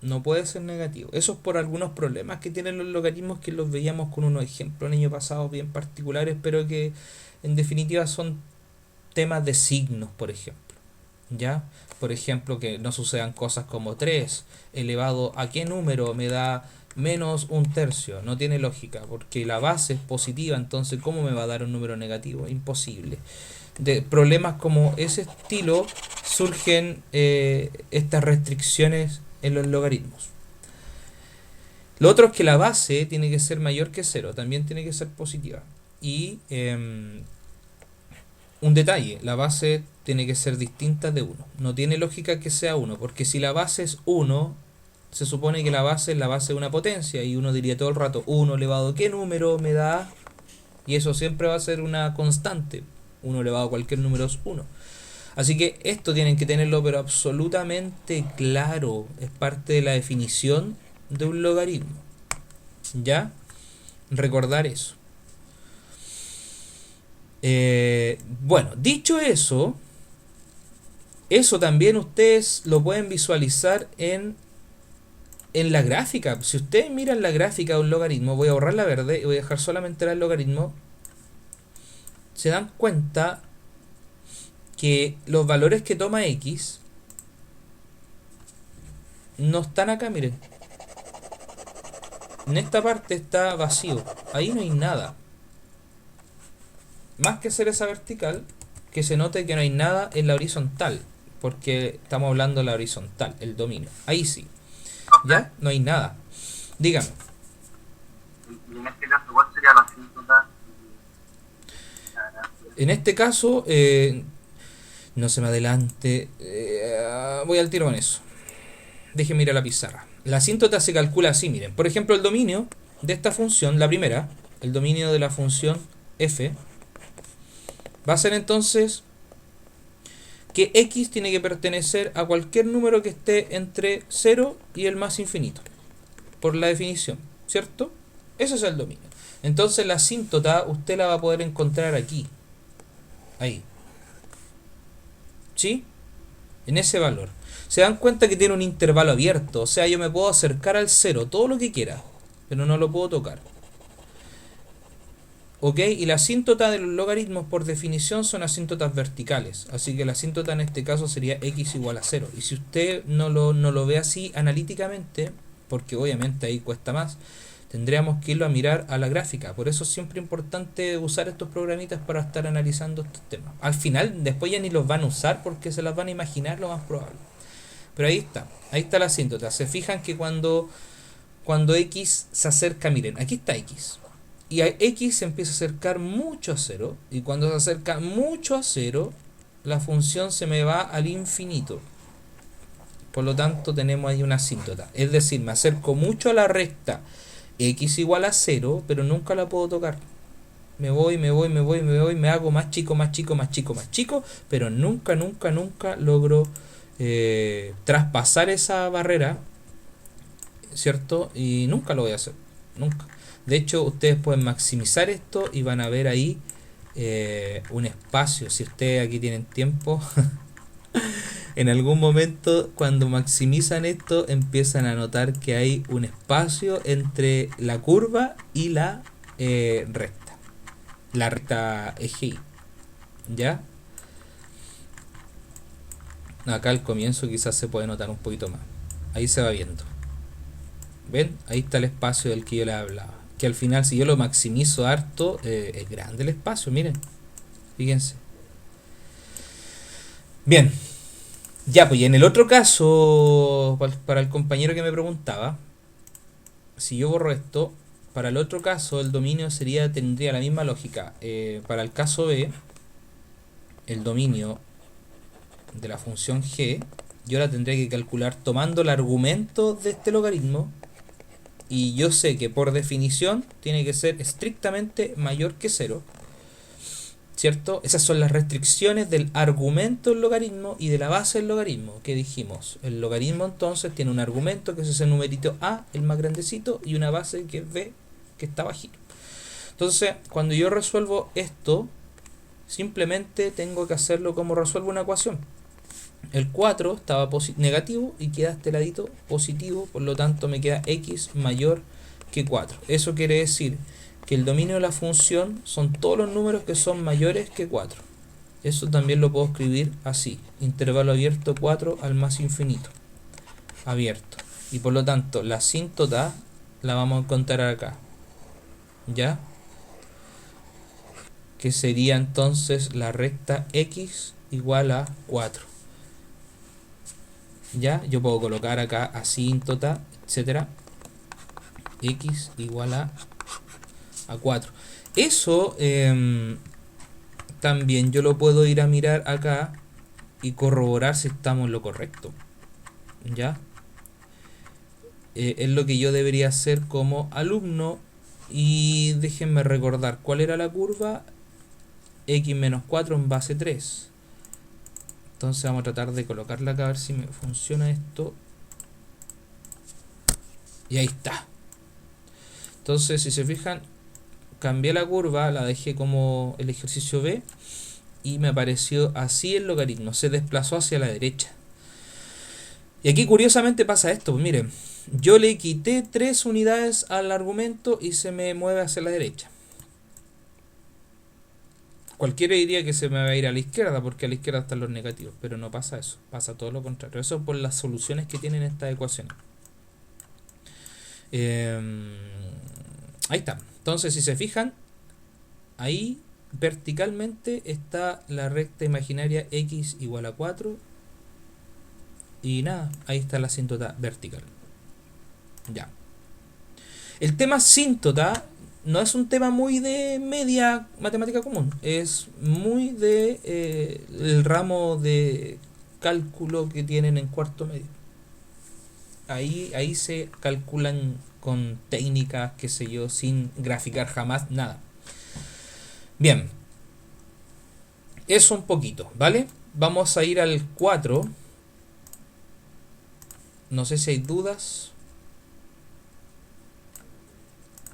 A: No puede ser negativo. Eso es por algunos problemas que tienen los logaritmos, que los veíamos con unos ejemplos el año pasado bien particulares, pero que en definitiva son temas de signos, por ejemplo. ¿Ya? Por ejemplo, que no sucedan cosas como 3 elevado a qué número me da menos un tercio. No tiene lógica, porque la base es positiva, entonces ¿cómo me va a dar un número negativo? Imposible. De problemas como ese estilo surgen estas restricciones en los logaritmos. Lo otro es que la base tiene que ser mayor que 0, también tiene que ser positiva. Y un detalle, la base tiene que ser distinta de 1. No tiene lógica que sea 1, porque si la base es 1, se supone que la base es la base de una potencia, y uno diría todo el rato, 1 elevado a qué número me da, y eso siempre va a ser una constante. 1 elevado a cualquier número es 1. Así que esto tienen que tenerlo pero absolutamente claro. Es parte de la definición de un logaritmo. ¿Ya? Recordar eso. Bueno, dicho eso, eso también ustedes lo pueden visualizar en la gráfica. Si ustedes miran la gráfica de un logaritmo, voy a borrar la verde y voy a dejar solamente el logaritmo. Se dan cuenta que los valores que toma X no están acá, miren. En esta parte está vacío, ahí no hay nada. Más que hacer esa vertical, que se note que no hay nada en la horizontal, porque estamos hablando de la horizontal, el dominio. Ahí sí, ¿ya? No hay nada. Dígame.
B: Y en este caso, ¿cuál sería la asíntota?
A: En este caso, no se me adelante, voy al tiro con eso. Déjenme ir a la pizarra. La asíntota se calcula así, miren. Por ejemplo, el dominio de esta función, la primera, el dominio de la función f, va a ser entonces que x tiene que pertenecer a cualquier número que esté entre 0 y el más infinito. Por la definición, ¿cierto? Ese es el dominio. Entonces la asíntota usted la va a poder encontrar aquí. Ahí. ¿Sí? En ese valor. Se dan cuenta que tiene un intervalo abierto. O sea, yo me puedo acercar al 0 todo lo que quiera, pero no lo puedo tocar. ¿Ok? Y la asíntota de los logaritmos por definición son asíntotas verticales. Así que la asíntota en este caso sería x igual a 0. Y si usted no lo ve así analíticamente, porque obviamente ahí cuesta más, tendríamos que irlo a mirar a la gráfica. Por eso es siempre importante usar estos programitas para estar analizando estos temas. Al final, después ya ni los van a usar porque se las van a imaginar lo más probable. Pero ahí está la asíntota. Se fijan que cuando x se acerca, miren, aquí está x. Y a x se empieza a acercar mucho a 0. Y cuando se acerca mucho a 0, la función se me va al infinito. Por lo tanto, tenemos ahí una asíntota. Es decir, me acerco mucho a la recta x igual a 0, pero nunca la puedo tocar. Me voy, me hago más chico, pero nunca logro traspasar esa barrera, ¿cierto? Y nunca lo voy a hacer, nunca. De hecho, ustedes pueden maximizar esto y van a ver ahí un espacio. Si ustedes aquí tienen tiempo, en algún momento cuando maximizan esto empiezan a notar que hay un espacio entre la curva y la recta. La recta eje Y. ¿Ya? Acá al comienzo quizás se puede notar un poquito más. Ahí se va viendo. ¿Ven? Ahí está el espacio del que yo les hablaba. Que al final, si yo lo maximizo harto, es grande el espacio, miren. Fíjense. Bien. Ya, pues y en el otro caso, para el compañero que me preguntaba, si yo borro esto, para el otro caso el dominio tendría la misma lógica. Para el caso B, el dominio de la función g, yo la tendría que calcular tomando el argumento de este logaritmo, y yo sé que por definición tiene que ser estrictamente mayor que 0, ¿cierto? Esas son las restricciones del argumento del logaritmo y de la base del logaritmo que dijimos. El logaritmo entonces tiene un argumento que es ese numerito a, el más grandecito, y una base que es b, que está bajito. Entonces cuando yo resuelvo esto, simplemente tengo que hacerlo como resuelvo una ecuación. El 4 estaba negativo y queda este ladito positivo, por lo tanto me queda x mayor que 4. Eso quiere decir que el dominio de la función son todos los números que son mayores que 4. Eso también lo puedo escribir así: intervalo abierto 4 al más infinito, abierto. Y por lo tanto la asíntota la vamos a encontrar acá, ¿ya? Que sería entonces la recta x igual a 4. ¿Ya? Yo puedo colocar acá asíntota, etcétera, x igual a 4. Eso también yo lo puedo ir a mirar acá y corroborar si estamos en lo correcto. ¿Ya? Es lo que yo debería hacer como alumno. Y déjenme recordar cuál era la curva. X menos 4 en base 3. Entonces vamos a tratar de colocarla acá a ver si me funciona esto. Y ahí está. Entonces si se fijan, cambié la curva, la dejé como el ejercicio B, y me apareció así el logaritmo, se desplazó hacia la derecha. Y aquí curiosamente pasa esto, pues miren, yo le quité 3 unidades al argumento y se me mueve hacia la derecha. Cualquiera diría que se me va a ir a la izquierda, porque a la izquierda están los negativos, pero no pasa eso, pasa todo lo contrario. Eso por las soluciones que tienen estas ecuaciones. Ahí está. Entonces si se fijan, ahí verticalmente está la recta imaginaria x igual a 4. Y nada, ahí está la asíntota vertical. Ya. El tema asíntota no es un tema muy de media matemática común, es muy de el ramo de cálculo que tienen en cuarto medio. Ahí se calculan con técnicas, qué sé yo, sin graficar jamás nada. Bien, eso un poquito, ¿vale? Vamos a ir al 4. No sé si hay dudas.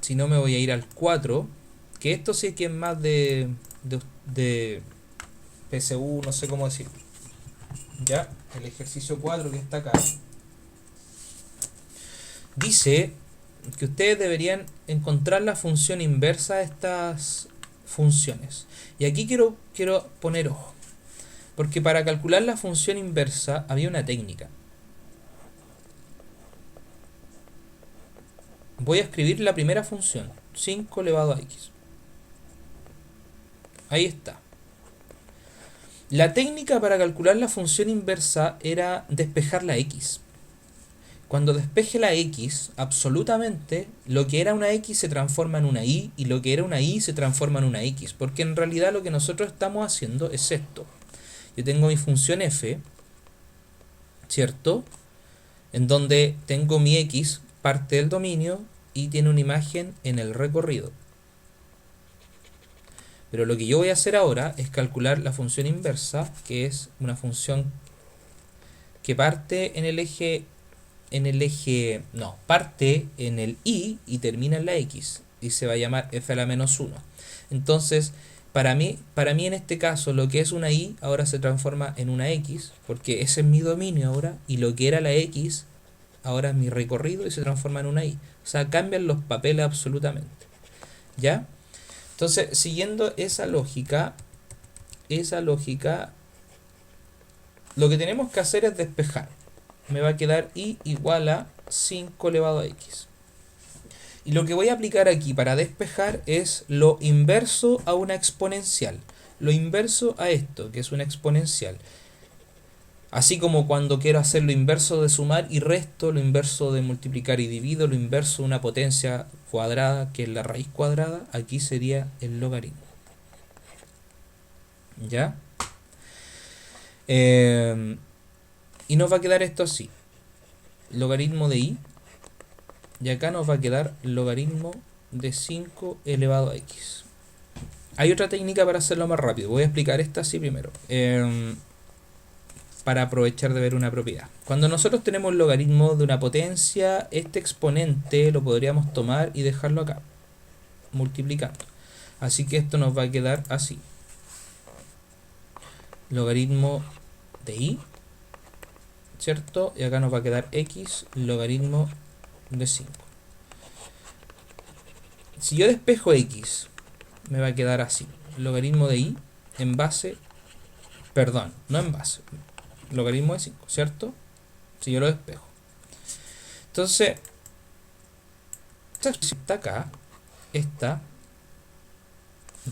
A: Si no, me voy a ir al 4, que esto sí que es más de PSU, no sé cómo decirlo. Ya, el ejercicio 4 que está acá dice que ustedes deberían encontrar la función inversa de estas funciones. Y aquí quiero poner ojo, porque para calcular la función inversa había una técnica. Voy a escribir la primera función, 5 elevado a x. Ahí está. La técnica para calcular la función inversa era despejar la x. Cuando despeje la x, absolutamente, lo que era una x se transforma en una y, y lo que era una y se transforma en una x, porque en realidad lo que nosotros estamos haciendo es esto. Yo tengo mi función f, ¿cierto? En donde tengo mi x, parte del dominio, y tiene una imagen en el recorrido. Pero lo que yo voy a hacer ahora es calcular la función inversa, que es una función que parte parte en el y termina en la x, y se va a llamar f a la menos 1. Entonces para mí en este caso lo que es una y ahora se transforma en una x, porque ese es mi dominio ahora, y lo que era la x ahora es mi recorrido y se transforma en una y. O sea, cambian los papeles absolutamente. ¿Ya? Entonces, siguiendo esa lógica, lo que tenemos que hacer es despejar. Me va a quedar y igual a 5 elevado a x. Y lo que voy a aplicar aquí para despejar es lo inverso a una exponencial. Lo inverso a esto, que es una exponencial. Así como cuando quiero hacer lo inverso de sumar y resto, lo inverso de multiplicar y divido, lo inverso de una potencia cuadrada, que es la raíz cuadrada, aquí sería el logaritmo. ¿Ya? Y nos va a quedar esto así. Logaritmo de y. Y acá nos va a quedar logaritmo de 5 elevado a x. Hay otra técnica para hacerlo más rápido. Voy a explicar esta así primero. Para aprovechar de ver una propiedad. Cuando nosotros tenemos logaritmo de una potencia, este exponente lo podríamos tomar y dejarlo acá, multiplicando. Así que esto nos va a quedar así. Logaritmo de y, ¿cierto? Y acá nos va a quedar x logaritmo de 5. Si yo despejo x, me va a quedar así. Logaritmo de y en base, perdón, no en base, logaritmo de 5, ¿cierto? Si yo lo despejo. Entonces, esta expresión está acá, esta,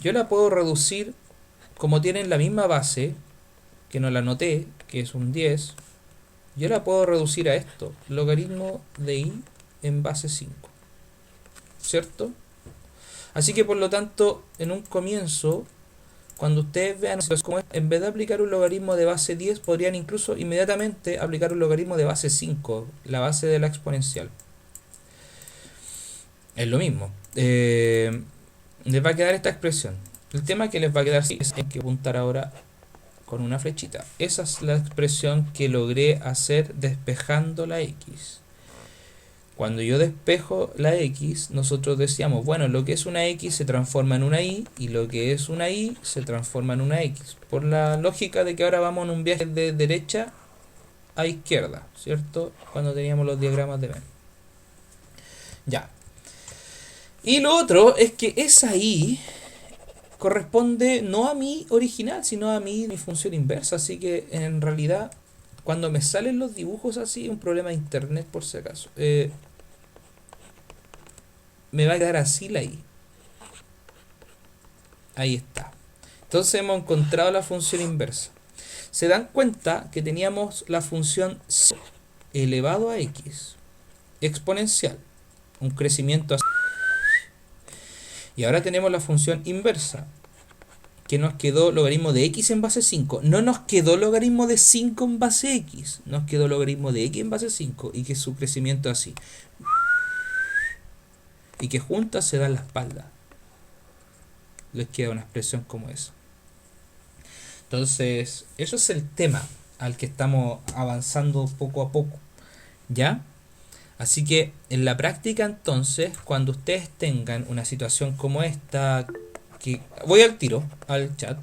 A: yo la puedo reducir como tienen la misma base, que no la anoté, que es un 10, yo la puedo reducir a esto, logaritmo de y en base 5, ¿cierto? Así que por lo tanto, en un comienzo, cuando ustedes vean como en vez de aplicar un logaritmo de base 10, podrían incluso inmediatamente aplicar un logaritmo de base 5, la base de la exponencial. Es lo mismo. Les va a quedar esta expresión. El tema que les va a quedar es hay que apuntar ahora con una flechita. Esa es la expresión que logré hacer despejando la x. Cuando yo despejo la x, nosotros decíamos, bueno, lo que es una x se transforma en una y lo que es una y se transforma en una x. Por la lógica de que ahora vamos en un viaje de derecha a izquierda, ¿cierto? Cuando teníamos los diagramas de Venn. Ya. Y lo otro es que esa y corresponde no a mi original, sino a mi función inversa. Así que en realidad, cuando me salen los dibujos así, un problema de internet por si acaso. Me va a quedar así la y. Ahí está. Entonces hemos encontrado la función inversa. Se dan cuenta que teníamos la función c elevado a x exponencial, un crecimiento así. Y ahora tenemos la función inversa, que nos quedó logaritmo de x en base 5. No nos quedó logaritmo de 5 en base x, nos quedó logaritmo de x en base 5 y que su crecimiento así. Y que juntas se dan la espalda. Les queda una expresión como esa. Entonces, eso es el tema al que estamos avanzando poco a poco. ¿Ya? Así que en la práctica entonces, cuando ustedes tengan una situación como esta, que voy al tiro, al chat,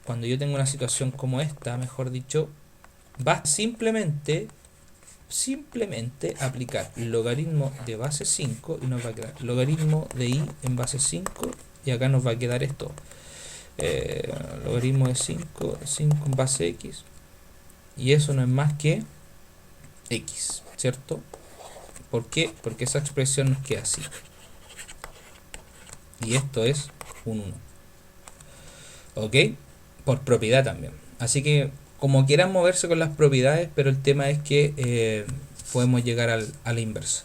A: cuando yo tengo una situación como esta, mejor dicho, va simplemente aplicar logaritmo de base 5 y nos va a quedar logaritmo de y en base 5 y acá nos va a quedar esto, logaritmo de 5 en base x, y eso no es más que x, ¿cierto? ¿Por qué? Porque esa expresión nos queda así y esto es un 1, ¿ok? Por propiedad también. Así que como quieran moverse con las propiedades, pero el tema es que podemos llegar a la inversa.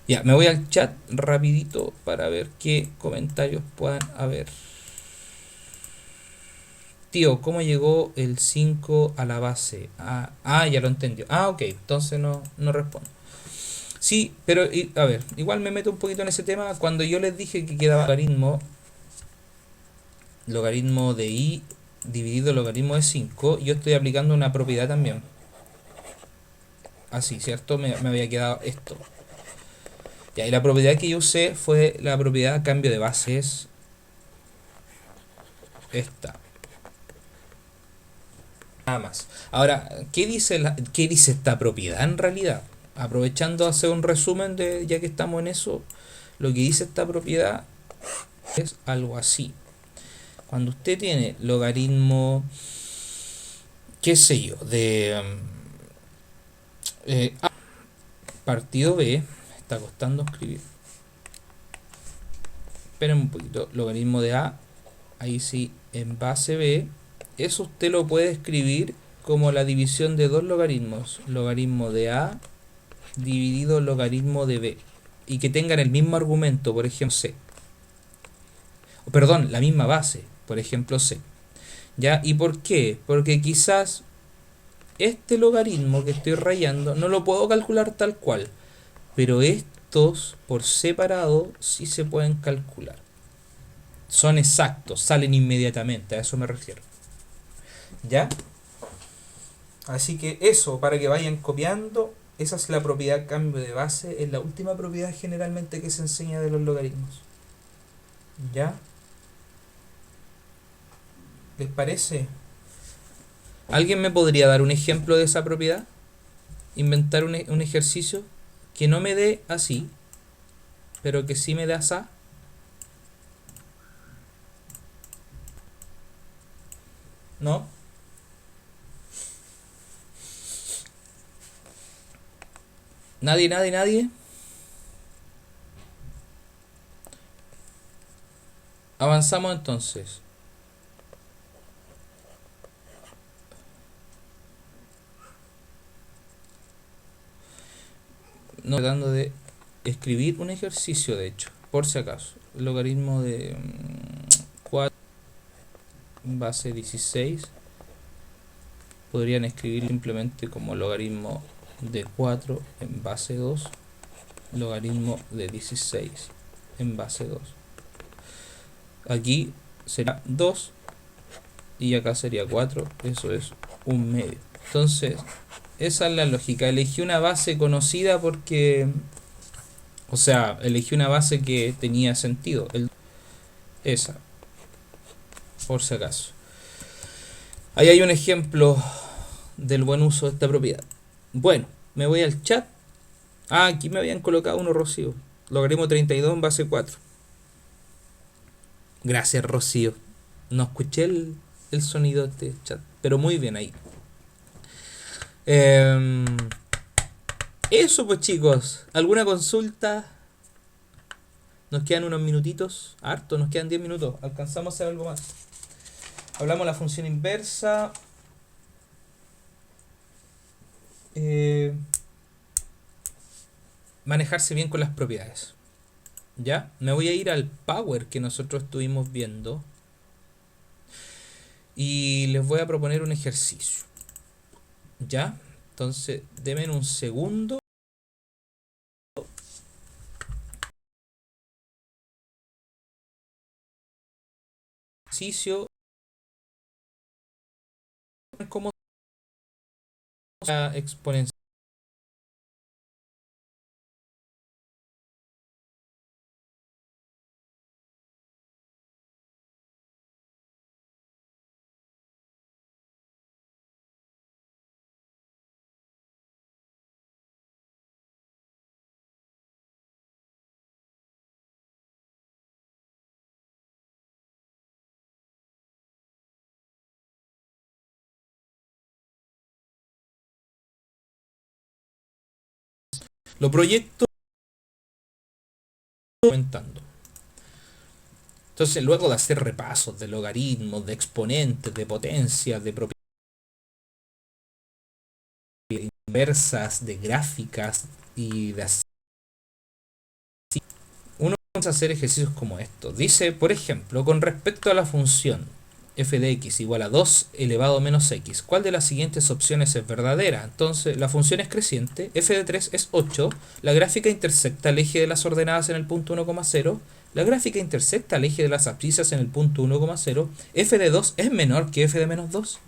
A: Ya, me voy al chat rapidito para ver qué comentarios puedan haber. Tío, ¿cómo llegó el 5 a la base? Ya lo entendió. Ok, entonces no respondo. Sí, pero a ver, igual me meto un poquito en ese tema. Cuando yo les dije que quedaba logaritmo de y dividido logaritmo de 5, yo estoy aplicando una propiedad también. Así, ¿cierto? Me había quedado esto. Ya, y la propiedad que yo usé fue la propiedad cambio de bases. Esta. Nada más. Ahora, ¿qué dice esta propiedad en realidad? Aprovechando a hacer un resumen de, ya que estamos en eso, lo que dice esta propiedad es algo así. Cuando usted tiene logaritmo, qué sé yo, de A partido B, está costando escribir. Esperen un poquito, logaritmo de A, ahí sí, en base B, eso usted lo puede escribir como la división de dos logaritmos, logaritmo de A dividido logaritmo de B, y que tengan el mismo argumento, por ejemplo C, perdón, la misma base, por ejemplo C. ¿Ya? ¿Y por qué? Porque quizás este logaritmo que estoy rayando no lo puedo calcular tal cual, pero estos por separado sí se pueden calcular. Son exactos, salen inmediatamente, a eso me refiero. ¿Ya? Así que eso, para que vayan copiando, esa es la propiedad cambio de base, es la última propiedad generalmente que se enseña de los logaritmos. ¿Ya? ¿Les parece? ¿Alguien me podría dar un ejemplo de esa propiedad? Inventar un ejercicio que no me dé así, pero que sí me dé así. ¿No? ¿Nadie? Avanzamos entonces. No, tratando de escribir un ejercicio, de hecho, por si acaso. El logaritmo de 4 base 16 podrían escribir simplemente como logaritmo de 4 en base 2, logaritmo de 16 en base 2. Aquí será 2 y acá sería 4, eso es un medio. Entonces, esa es la lógica. Elegí una base conocida porque, o sea, elegí una base que tenía sentido. Esa, por si acaso. Ahí hay un ejemplo del buen uso de esta propiedad. Bueno, me voy al chat. Ah, aquí me habían colocado uno, Rocío. Logaritmo 32 en base 4. Gracias, Rocío. No escuché el sonido de este chat, pero muy bien ahí. Eso pues, chicos. ¿Alguna consulta? Nos quedan unos minutitos. Harto, nos quedan 10 minutos. Alcanzamos a hacer algo más. Hablamos de la función inversa. Manejarse bien con las propiedades. ¿Ya? Me voy a ir al power que nosotros estuvimos viendo. Y les voy a proponer un ejercicio. ¿Ya? Entonces, denme un segundo. Ejercicio. ¿Cómo la exponencial? Lo proyecto aumentando. Entonces, luego de hacer repasos de logaritmos, de exponentes, de potencias, de propiedades inversas, de gráficas y de así, uno comienza a hacer ejercicios como estos. Dice, por ejemplo, con respecto a la función f de x igual a 2 elevado a menos x, ¿cuál de las siguientes opciones es verdadera? Entonces, la función es creciente, f de 3 es 8, la gráfica intersecta el eje de las ordenadas en el punto 1,0, la gráfica intersecta el eje de las abscisas en el punto 1,0, f de 2 es menor que f de menos 2.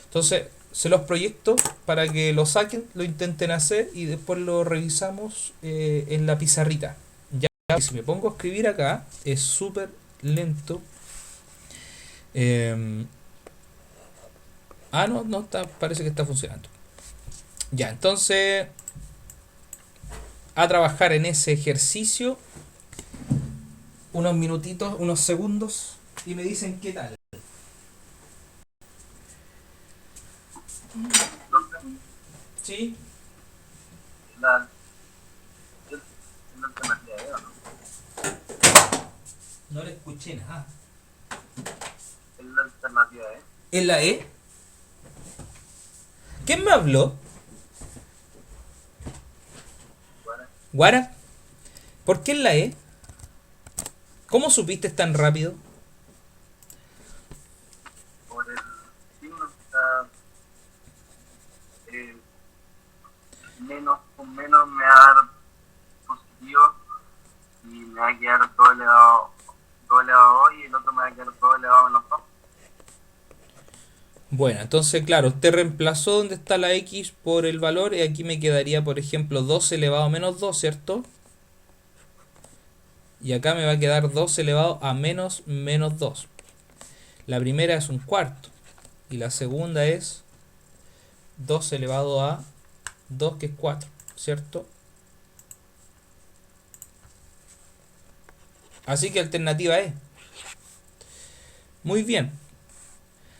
A: Entonces, se los proyecto para que lo saquen, lo intenten hacer y después lo revisamos en la pizarrita. Ya, si me pongo a escribir acá, es súper lento No, parece que está funcionando. Ya, entonces a trabajar en ese ejercicio unos minutitos, unos segundos y me dicen qué tal. ¿Sí?
B: La, la alternativa E, ¿o no?
A: No le escuché nada.
B: Es la alternativa E.
A: ¿En la E? ¿Quién me habló?
B: Bueno,
A: ¿Guara? ¿Por qué en la E? ¿Cómo supiste tan rápido?
B: por el signo está menos con menos me va a dar positivo y me va a quedar 2 elevado a 2 y el otro me va a quedar 2 elevado a menos 2.
A: Bueno, entonces claro, usted reemplazó donde está la X por el valor y aquí me quedaría, por ejemplo, 2 elevado a menos 2, ¿cierto? Y acá me va a quedar 2 elevado a menos 2. La primera es un cuarto y la segunda es 2 elevado a 2, que es 4, ¿cierto? Así que alternativa E. Muy bien.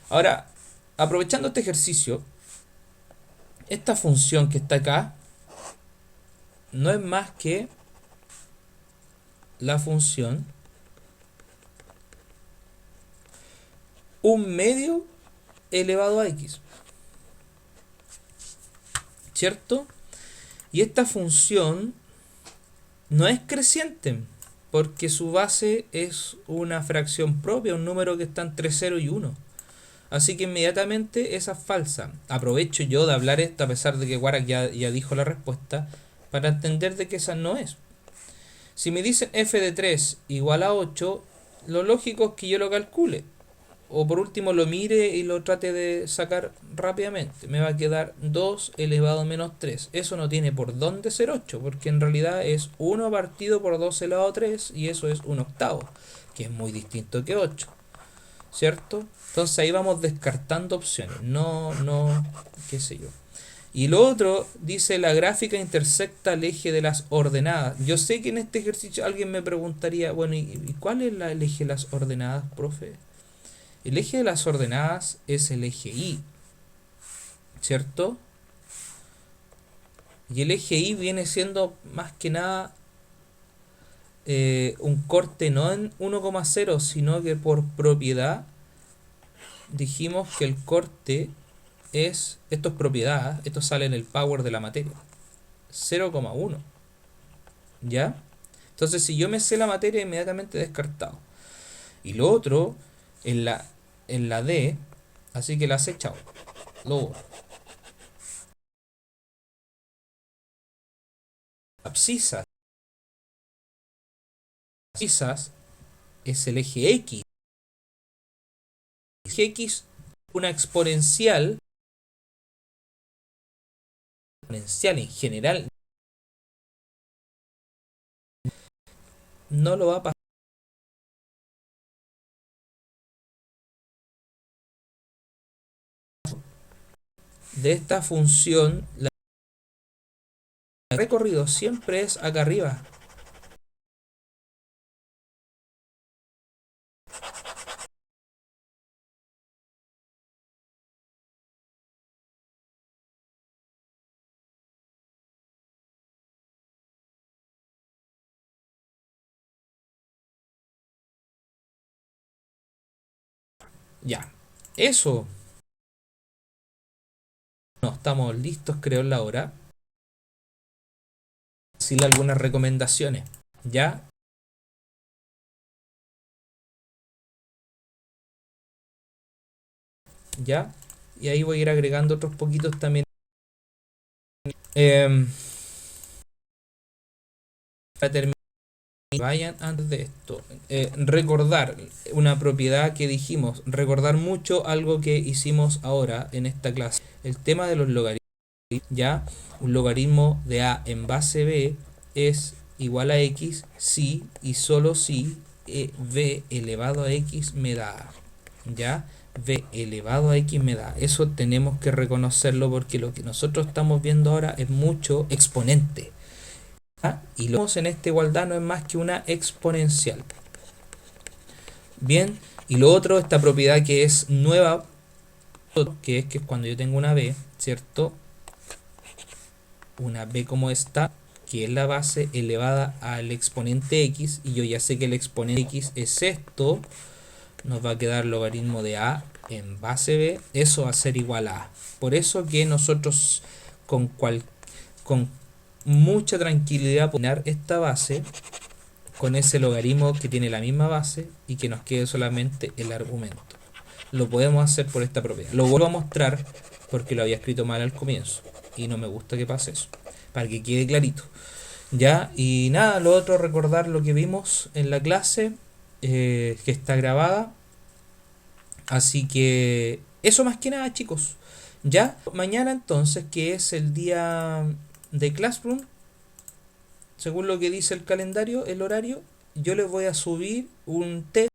A: Ahora, aprovechando este ejercicio, esta función que está acá no es más que la función 1/2 elevado a X, ¿cierto? Y esta función no es creciente porque su base es una fracción propia, un número que está entre 0 y 1. Así que inmediatamente esa es falsa. Aprovecho yo de hablar esto a pesar de que Warak ya dijo la respuesta para entender de que esa no es. Si me dicen f de 3 igual a 8, lo lógico es que yo lo calcule. O por último lo mire y lo trate de sacar rápidamente. Me va a quedar 2 elevado a menos 3. Eso no tiene por dónde ser 8, porque en realidad es 1 partido por 2 elevado a 3 y eso es 1/8, que es muy distinto que 8. ¿Cierto? Entonces ahí vamos descartando opciones. No, qué sé yo. Y lo otro dice la gráfica intersecta el eje de las ordenadas. Yo sé que en este ejercicio alguien me preguntaría, bueno, ¿y cuál es el eje de las ordenadas, profe? El eje de las ordenadas es el eje Y, ¿cierto? Y el eje Y viene siendo más que nada un corte no en 1,0, sino que por propiedad dijimos que el corte es, esto es propiedad, esto sale en el power de la materia, 0,1. ¿Ya? Entonces si yo me sé la materia, inmediatamente descartado. Y lo otro, en la D, así que la sé, chao. Lo borro. Abscisas es el eje X. El eje X, una exponencial en general, no lo va a pasar de esta función. El recorrido siempre es acá arriba. Ya, eso. No, estamos listos, creo, en la hora. Decirle algunas recomendaciones. ¿Ya? ¿Ya? Y ahí voy a ir agregando otros poquitos también. Para terminar, vayan antes de esto. Recordar una propiedad que dijimos. Recordar mucho algo que hicimos ahora en esta clase. El tema de los logaritmos. ¿Ya? Un logaritmo de a en base b es igual a x si y solo si b elevado a x me da a. ya b elevado a x me da. Eso tenemos que reconocerlo porque lo que nosotros estamos viendo ahora es mucho exponente. ¿Ya? Y lo que vemos en esta igualdad no es más que una exponencial. Bien, y lo otro, esta propiedad que es nueva, que es cuando yo tengo una b, ¿cierto? Una b como esta, que es la base elevada al exponente x, y yo ya sé que el exponente x es esto, nos va a quedar logaritmo de a en base b, eso va a ser igual a. Por eso que nosotros con mucha tranquilidad podemos poner esta base con ese logaritmo que tiene la misma base y que nos quede solamente el argumento. Lo podemos hacer por esta propiedad. Lo vuelvo a mostrar porque lo había escrito mal al comienzo y no me gusta que pase eso, para que quede clarito. Ya, y nada, lo otro, recordar lo que vimos en la clase, que está grabada. Así que eso más que nada, chicos. Ya, mañana entonces, que es el día de Classroom, según lo que dice el calendario, el horario, yo les voy a subir un test